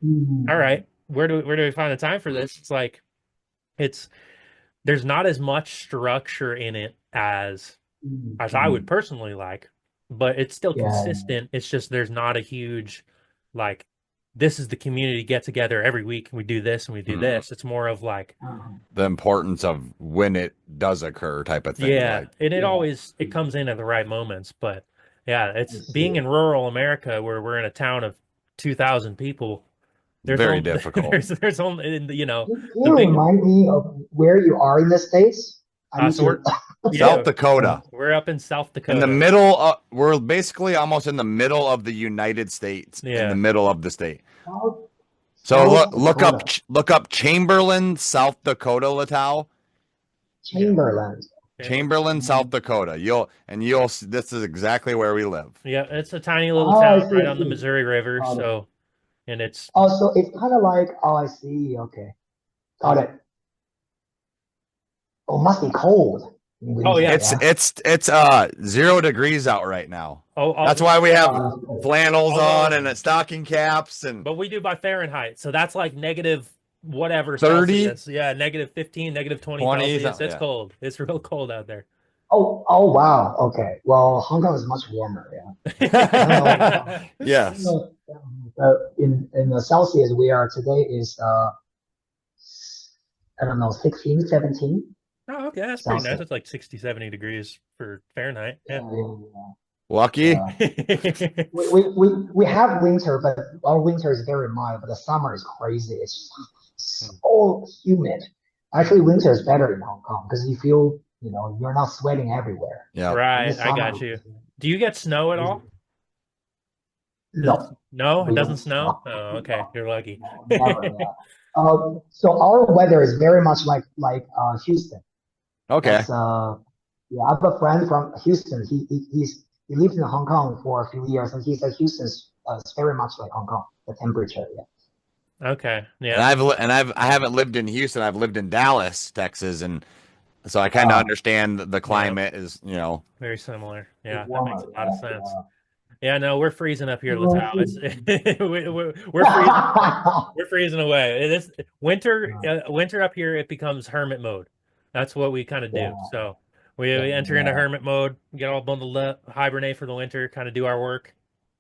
all right, where do we find the time for this? It's like, there's not as much structure in it as I would personally like, but it's still consistent. It's just there's not a huge like this is the community get together every week and we do this and we do this. It's more of like the importance of when it does occur type of thing. Yeah, and it comes in at the right moments. But yeah, it's being in rural America where we're in a town of 2,000 people. Very difficult. There's only, Can you remind me of where you are in the States? South Dakota. We're up in South Dakota. In the middle we're basically almost in the middle of the United States. In the middle of the state. So look up Chamberlain, South Dakota, Letao. Chamberlain, South Dakota. You'll see this is exactly where we live. Yeah, it's a tiny little town right on the Missouri River. So it's so it's kind of like I see. Okay, got it. Oh, must be cold. Oh yeah, it's 0 degrees out right now. Oh, that's why we have flannels oh, on and stocking caps, and but we do by Fahrenheit, so that's like negative whatever 30. Celsius. Yeah, negative 15, negative 20 20, Celsius. It's yeah. cold. It's real cold out there. Oh wow. Okay. Well, Hong Kong is much warmer. Yeah. Yes. In the Celsius we are today is I don't know 16, 17 Oh, okay, that's pretty nice. Celsius. It's like 60, 70 degrees for Fahrenheit. Yeah. Lucky. We have winter, but our winter is very mild, but the summer is crazy. It's so humid. Actually, winter is better in Hong Kong because you feel, you're not sweating everywhere. Yeah. Right, I got you. Do you get snow at all? No. No, it doesn't snow? Oh, okay. You're lucky. Never, yeah. So our weather is very much like Houston. Okay. Yeah, I have a friend from Houston. He lived in Hong Kong for a few years, and he said Houston's very much like Hong Kong, the temperature. Yeah. Okay. Yeah. And I haven't lived in Houston. I've lived in Dallas, Texas, and so I kind of understand the climate is, very similar. Yeah, warmer, that makes a lot of sense. Yeah, no, we're freezing up here, Letao. We're freezing away. It is winter up here. It becomes hermit mode. That's what we kind of do. So we enter into hermit mode, get all bundled up, hibernate for the winter, kind of do our work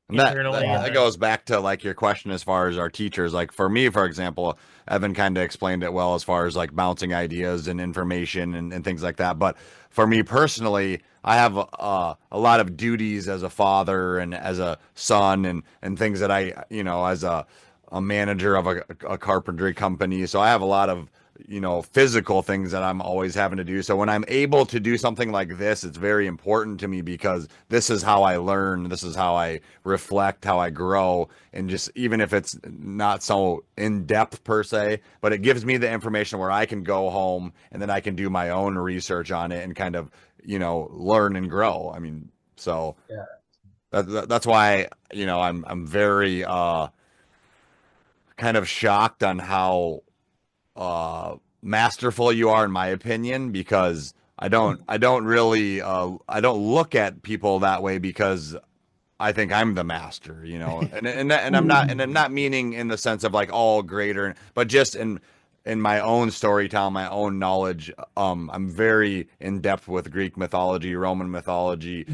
internally. That goes back to like your question as far as our teachers. Like for me, for example, Evan kind of explained it well as far as like bouncing ideas and information and things like that. But for me personally, I have a lot of duties as a father and as a son and things that I, as a manager of a carpentry company. So I have a lot of, physical things that I'm always having to do. So when I'm able to do something like this, it's very important to me because this is how I learn. This is how I reflect, how I grow. And just even if it's not so in depth per se, but it gives me the information where I can go home and then I can do my own research on it and kind of, learn and grow. I mean, so that's why, I'm very kind of shocked on how masterful you are, in my opinion, because I don't really I don't look at people that way because I think I'm the master, and I'm not meaning in the sense of like all greater, but just in my own storytelling, my own knowledge. I'm very in depth with Greek mythology, Roman mythology,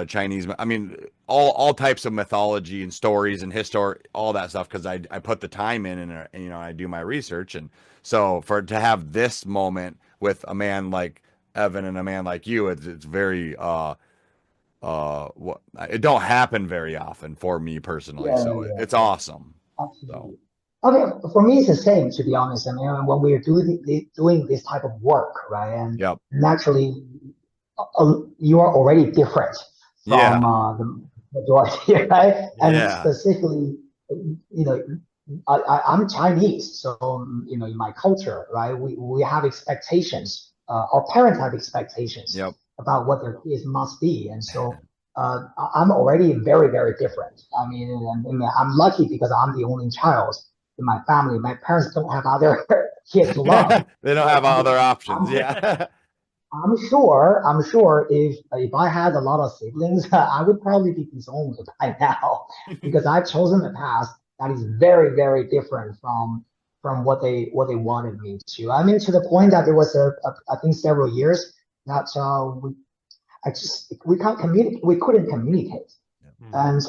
Chinese. I mean, all types of mythology and stories and history, all that stuff, because I put the time in and I do my research. And so to have this moment with a man like Evan and a man like you, it's very it don't happen very often for me personally. It's awesome. Absolutely. Okay, for me, it's the same, to be honest. I mean, when we're doing this type of work, right? And naturally, you are already different from the majority, right? And specifically, I'm Chinese, so in my culture, right? We have expectations. Our parents have expectations about what their kids must be, and so I'm already very, very different. I mean, I'm lucky because I'm the only child in my family. My parents don't have other kids to love. They don't have other options. I'm sure if I had a lot of siblings, I would probably be disowned by now because I've chosen a path that is very, very different from what they wanted me to. I mean, to the point that there was I think several years that we can't communicate. We couldn't communicate, and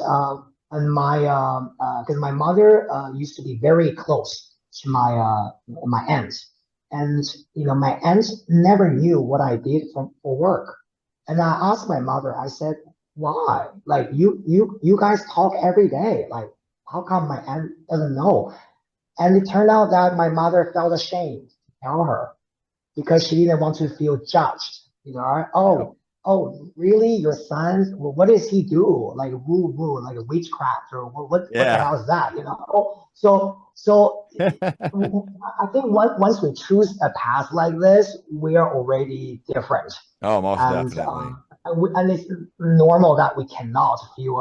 my because my mother used to be very close to my aunt, and my aunt never knew what I did for work, and I asked my mother. I said, "Why? Like you guys talk every day. Like how come my aunt doesn't know?" And it turned out that my mother felt ashamed to tell her because she didn't want to feel judged. Oh, really? Your son? Well, what does he do? Like woo woo, like a witchcraft, or what the hell is that? So I think once we choose a path like this, we are already different. Oh, most definitely. And it's normal that we cannot feel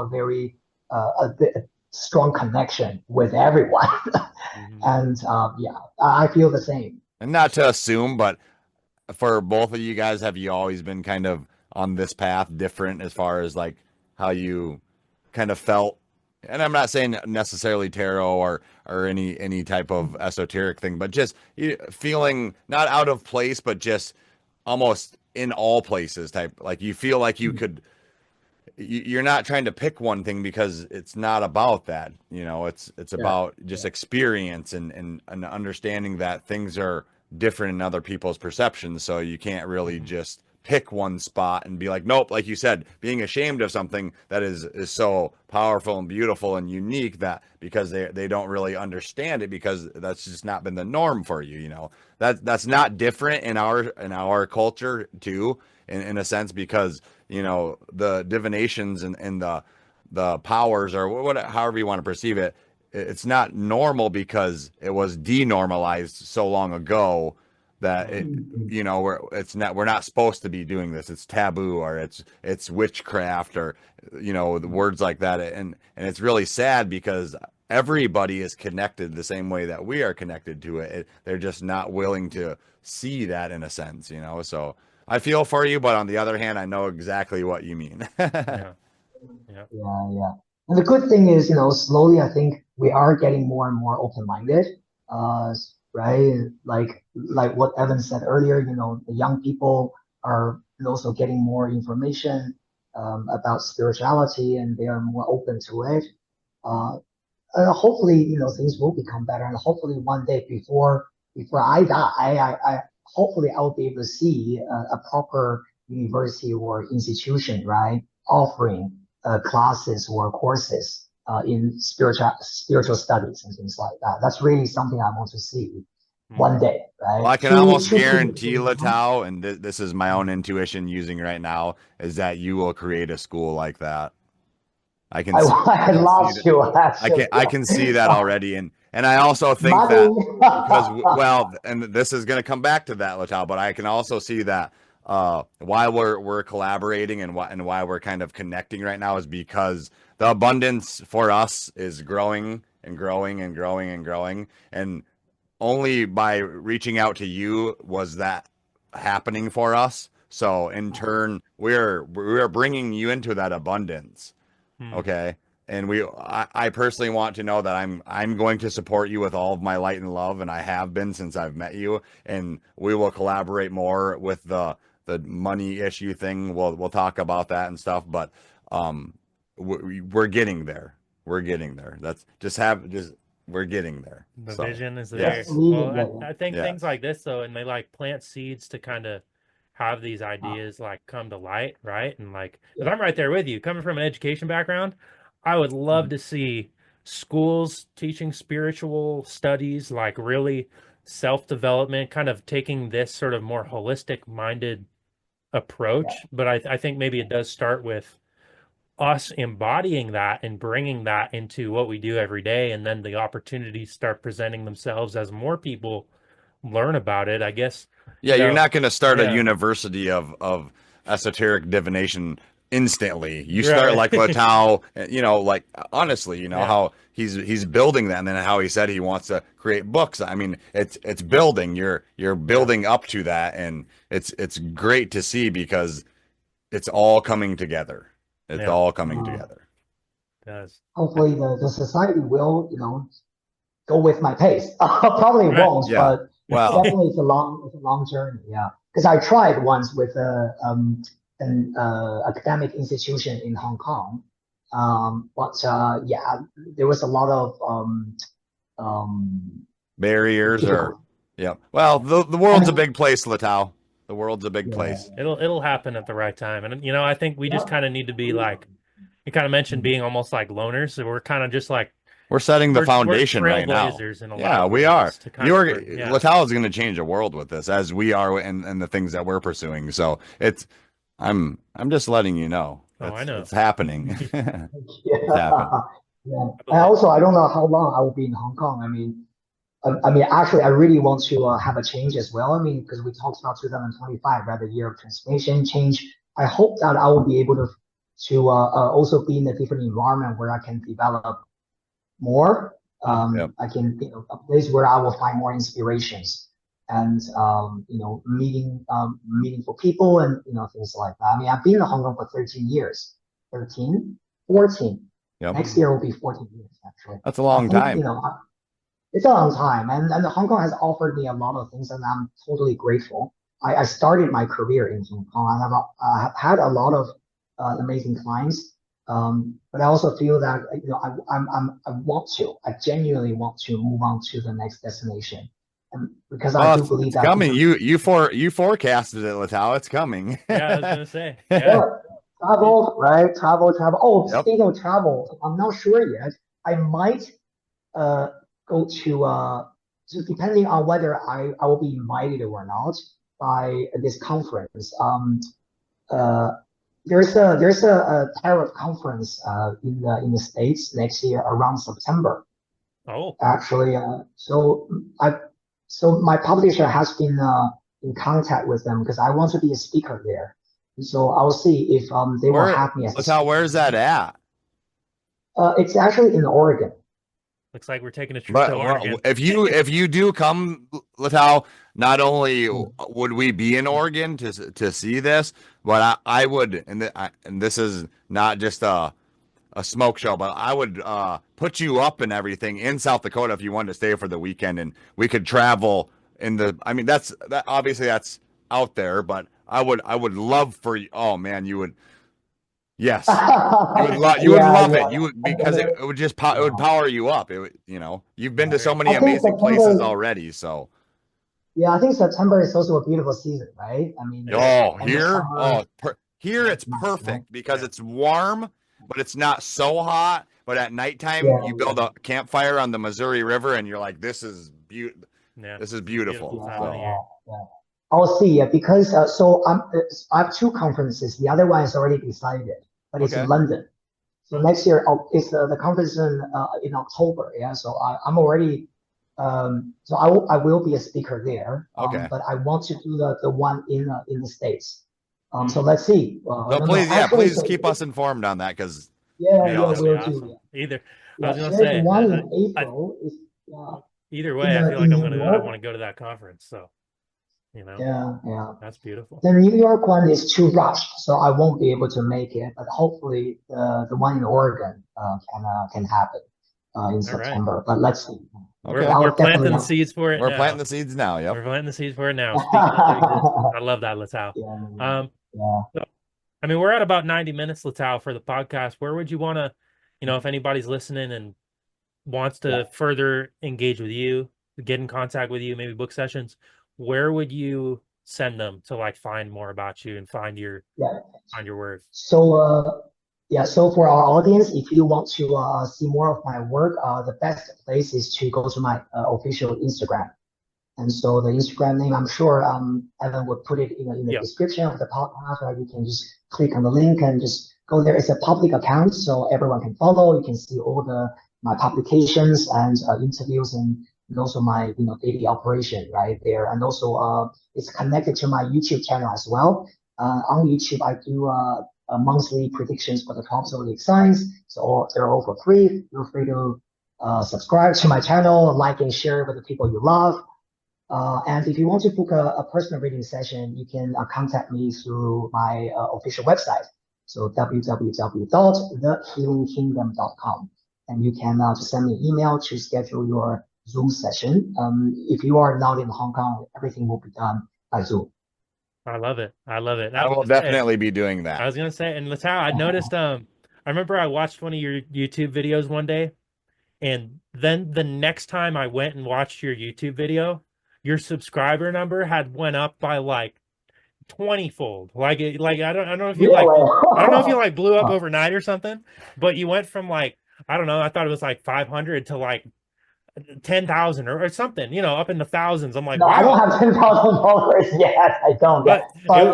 a strong connection with everyone. And I feel the same. And not to assume, but for both of you guys, have you always been kind of on this path different as far as like how you kind of felt? And I'm not saying necessarily tarot or any type of esoteric thing, but just feeling not out of place, but just almost in all places type. Like you feel like you could, you're not trying to pick one thing because it's not about that. You know, it's Yeah. about just experience and understanding that things are different in other people's perceptions. So you can't really just pick one spot and be like, nope, like you said, being ashamed of something that is so powerful and beautiful and unique, that because they don't really understand it because that's just not been the norm for you. You know, that's not different in our culture too, in a sense, because you know the divinations and the powers, or however you want to perceive it, it's not normal because it was denormalized so long ago that it, you know, we're not supposed to be doing this. It's taboo, or it's witchcraft, or you know, the words like that. And it's really sad because everybody is connected the same way that we are connected to it. They're just not willing to see that, in a sense, you know. So I feel for you, but on the other hand, I know exactly what you mean. Yeah. Yeah. Yeah. And the good thing is, slowly I think we are getting more and more open-minded. Right? Like what Evan said earlier, the young people are also getting more information about spirituality, and they are more open to it. Hopefully, things will become better, and hopefully one day before I die, I hopefully I'll be able to see a proper university or institution, right, offering classes or courses in spiritual studies and things like that. That's really something I want to see one day, right? Well, I can almost guarantee, Letao, and this is my own intuition using right now, is that you will create a school like that. I can see, I lost you, actually. I can see that already, and I also think Money. that because well, and this is going to come back to that, Letao, but I can also see that why we're collaborating and why we're kind of connecting right now is because the abundance for us is growing and growing and growing and growing, and only by reaching out to you was that happening for us. So in turn, we're bringing you into that abundance. Okay. And I personally want to know that I'm going to support you with all of my light and love, and I have been since I've met you. And we will collaborate more with the money issue thing. We'll talk about that and stuff. But we're getting there. We're getting there. That's we're getting there. The So, vision is there. yes. Well, I think Yes. things like this, though, and they like plant seeds to kind of have these ideas like come to light, right? And like, if I'm right there with you, coming from an education background, I would love to see schools teaching spiritual studies, like really self-development, kind of taking this sort of more holistic minded approach. But I think maybe it does start with us embodying that and bringing that into what we do every day, and then the opportunities start presenting themselves as more people learn about it, I guess. Yeah, you're not going to start a university of esoteric divination instantly. You start like Letao, like honestly, how he's building that, and then how he said he wants to create books. I mean, it's building. You're building up to that, and it's great to see because it's all coming together. It's all coming together. It does. Hopefully the society will, go with my pace. Probably won't, but definitely it's a long journey. Yeah, because I tried once with an academic institution in Hong Kong, but there was a lot of barriers well, the world's a big place, Letao. The world's a big place. It'll happen at the right time, and I think we just kind of need to be like, you kind of mentioned being almost like loners, so we're kind of just like. We're setting the foundation right now. Yeah, we are. Letao is going to change the world with this, as we are, and the things that we're pursuing. So I'm just letting you know. I know it's happening. It's happening. Yeah. And also, I don't know how long I will be in Hong Kong. I mean, actually, I really want to have a change as well. I mean, because we talked about 2025, right, the year of transformation, change. I hope that I will be able to also be in a different environment where I can develop more. I can, a place where I will find more inspirations. and meeting meaningful people and things like that. I mean, I've been in Hong Kong for 13 years, 14. Yep. Next year will be 14 years actually. That's a long time. It's a long time, and Hong Kong has offered me a lot of things, and I'm totally grateful. I started my career in Hong Kong, and I've had a lot of amazing clients. But I also feel that I genuinely want to move on to the next destination, and because I do believe that coming. You forecasted it, Letao. It's coming. Yeah, I was gonna say. Yeah. Travel, right? Travel. Oh, Yep. Speaking of travel, I'm not sure yet. I might go to so depending on whether I will be invited or not by this conference. There's a tarot conference in the States next year around September. Oh, actually, so my publisher has been in contact with them because I want to be a speaker there. So I'll see if they will have me as a speaker. Where's that at? It's actually in Oregon. looks like we're taking a trip to Oregon. If you do come, Letao, not only would we be in Oregon to see this, but I would, and this is not just a smoke show, but I would put you up and everything in South Dakota if you wanted to stay for the weekend, and we could travel in the. I mean, obviously that's out there, but I would love for you. Oh man, you would. Yes, you would love it. You would, because it would just it would power you up. It would, you've been to so many amazing places already. So yeah, I think September is also a beautiful season, right? I mean, here it's perfect because it's warm, but it's not so hot. But at nighttime, you build a campfire on the Missouri River, and you're like, "This is beautiful. This is beautiful." I'll see. Because I have two conferences. The other one is already decided, but it's in London. So next year, it's the conference in October. Yeah, so I'm already. So I will be a speaker there. But I want to do the one in the States. So let's see. Please keep us informed on that because. We'll do. Either I was gonna say one in April either way, I feel like I want to go to that conference. So. That's beautiful. The New York one is too rushed, so I won't be able to make it. But hopefully, the one in Oregon can happen in September. Right. But let's see. We're planting the seeds for it. We're planting the seeds now. Yep. We're planting the seeds for it now. I love that, Letao. So, I mean, we're at about 90 minutes, Letao, for the podcast. Where would you want to, if anybody's listening and wants to further engage with you, get in contact with you, maybe book sessions, where would you send them to find more about you and find your work? So so for our audience, if you want to see more of my work, the best place is to go to my official Instagram. And so the Instagram name, I'm sure Evan would put it in the description of the podcast, or you can just click on the link and just go there. It's a public account, so everyone can follow. You can see all my publications and interviews and also my daily operation right there. And also it's connected to my YouTube channel as well. On YouTube, I do monthly predictions for the top zodiac signs. So they're all for free. Feel free to subscribe to my channel, like and share with the people you love. And if you want to book a personal reading session, you can contact me through my official website. So www.thehealingkingdom.com. And you can just send me an email to schedule your Zoom session. If you are not in Hong Kong, everything will be done by Zoom. I love it. I will definitely be doing that. I was gonna say, and Letao, I noticed. I remember I watched one of your YouTube videos one day, and then the next time I went and watched your YouTube video, your subscriber number had went up by 20-fold. I don't know if you I don't know if you blew up overnight or something, but you went from I don't know, I thought it was 500 to 10,000 or something, up in the thousands. I'm like, no, wow. I don't have 10,000 followers yet. I don't. But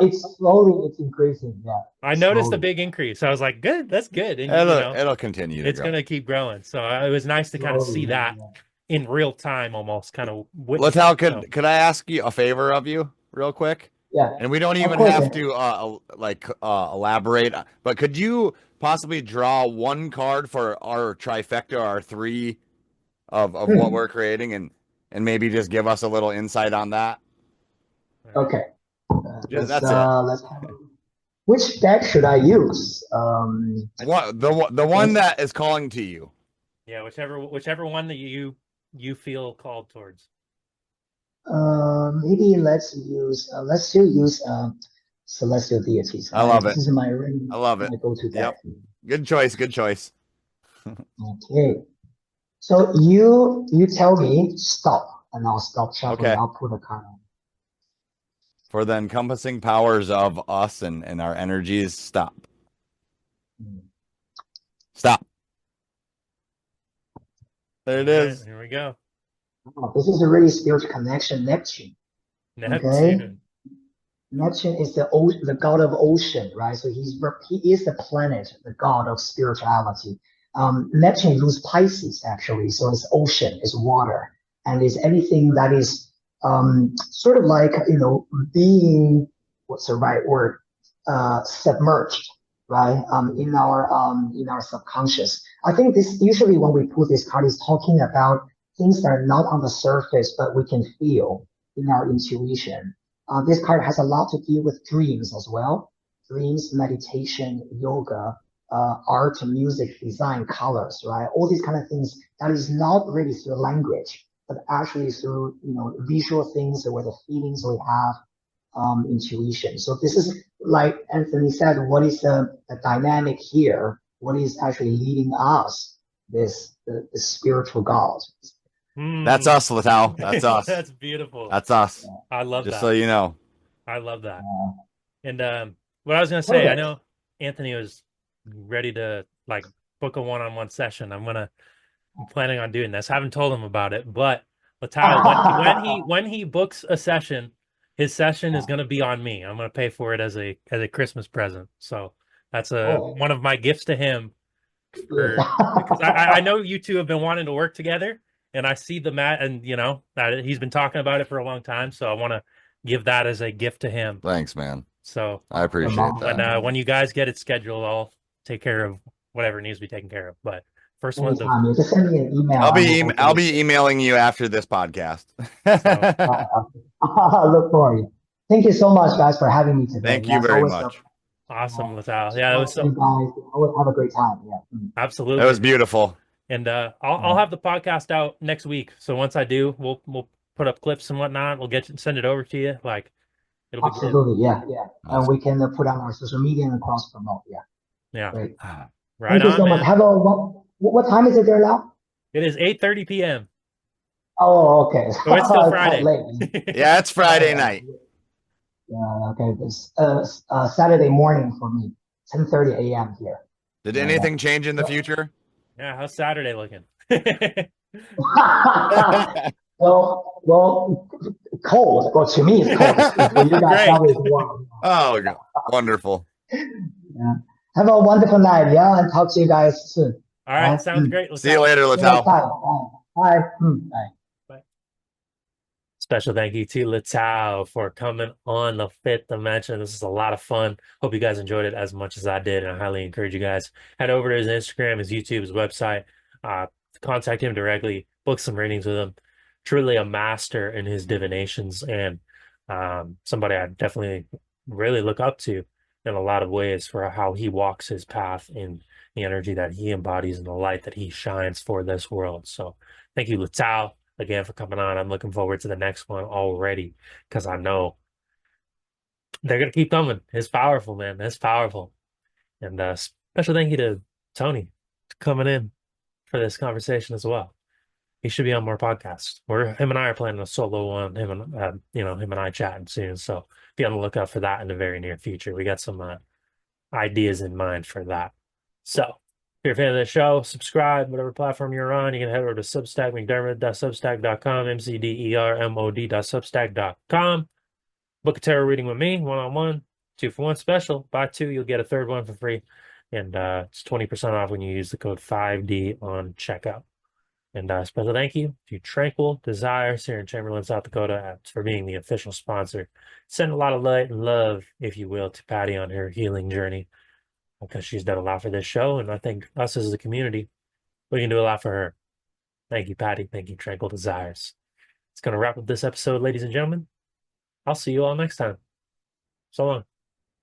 it's slowly, it's increasing. Yeah. I noticed a big increase. So I was like, good, that's good. And it'll continue. It's going to keep growing. So it was nice to kind of see that in real time, almost kind of. Letao, could I ask you a favor of you real quick? Yeah. And we don't even have to elaborate, but could you possibly draw one card for our trifecta, our three of what we're creating, and maybe just give us a little insight on that? Okay. That's it. Let's have, which deck should I use? The one that is calling to you. Yeah, whichever one that you feel called towards. Maybe let's still use celestial deities. I love This it. is my I love it. my go-to deck. Yep. Good choice. Good choice. Okay. So you tell me stop, and I'll stop shuffling. Okay. I'll put a card on. For the encompassing powers of us and our energies, stop. Stop. There it is. Here we go. Oh, this is a really spiritual connection, Neptune. Neptune. Neptune is the god of ocean, right? So he is the planet, the god of spirituality. Neptune rules Pisces actually, so it's ocean, it's water, and it's anything that is sort of like being, what's the right word, submerged, right? In our subconscious. I think this usually when we put this card is talking about things that are not on the surface, but we can feel in our intuition. This card has a lot to do with dreams as well. Dreams, meditation, yoga, art, music, design, colors, right? All these kind of things that is not really through language, but actually through, visual things or the feelings we have, intuition. So this is, like Anthony said, what is the dynamic here? What is actually leading us, the spiritual God? That's us, Letao. That's us. That's beautiful. That's us. I love that. Just so you know. I love that. And what I was gonna say, I know Anthony was ready to like book a one-on-one session. I'm planning on doing this. I haven't told him about it, but Letao, when he books a session, his session is gonna be on me. I'm gonna pay for it as a Christmas present. So that's one of my gifts to him. Because I know you two have been wanting to work together. And I see the mat, and that he's been talking about it for a long time. So I want to give that as a gift to him. Thanks, man. So I appreciate that. When you guys get it scheduled, I'll take care of whatever needs to be taken care of. But first one, just send me an email. I'll be emailing you after this podcast. I look forward. Thank you so much, guys, for having me today. Thank you very much. Awesome, Letao. Yeah, it was so. You guys, I would have a great time. Yeah, absolutely. It was beautiful. And I'll have the podcast out next week. So once I do, we'll put up clips and whatnot. We'll send it over to you. Like it'll be absolutely, yeah. Awesome. And we can put on our social media and cross promote. Yeah. Great. Right. Thank you so much. Have what time is it there now? It is 8:30 p.m. Oh, okay. So it's still Friday. Yeah, it's Friday night. Yeah. Okay. It's Saturday morning for me. 10:30 a.m. here. Did anything change in the future? Yeah, how's Saturday looking? well, cold. Well, to me, it's cold. For you guys, probably it's warm. Oh, wonderful. Yeah. Have a wonderful night. Yeah, and talk to you guys soon. All right, sounds great. See you later, Letao. Bye. Bye. Special thank you to Letao for coming on the Fifth Dimension. This is a lot of fun. Hope you guys enjoyed it as much as I did, and I highly encourage you guys head over to his Instagram, his YouTube, his website, contact him directly, book some readings with him. Truly a master in his divinations, and somebody I definitely really look up to in a lot of ways for how he walks his path in the energy that he embodies and the light that he shines for this world. So thank you, Letao, again for coming on. I'm looking forward to the next one already because I know they're going to keep coming. It's powerful, man. It's powerful. And special thank you to Tony coming in for this conversation as well. He should be on more podcasts. Him and I are planning a solo one. Him and I chatting soon. So be on the lookout for that in the very near future. We got some ideas in mind for that. So if you're a fan of the show, subscribe, whatever platform you're on. You can head over to Substack, McDermott.substack.com, McDermott.substack.com. Book a tarot reading with me, one-on-one, 2-for-1 special. Buy 2, you'll get a third one for free. And it's 20% off when you use the code 5D on checkout. And special thank you to Tranquil Desires here in Chamberlain, South Dakota for being the official sponsor. Send a lot of light and love, if you will, to Patty on her healing journey because she's done a lot for this show. And I think us as a community, we can do a lot for her. Thank you, Patty. Thank you, Tranquil Desires. It's going to wrap up this episode, ladies and gentlemen. I'll see you all next time. So long.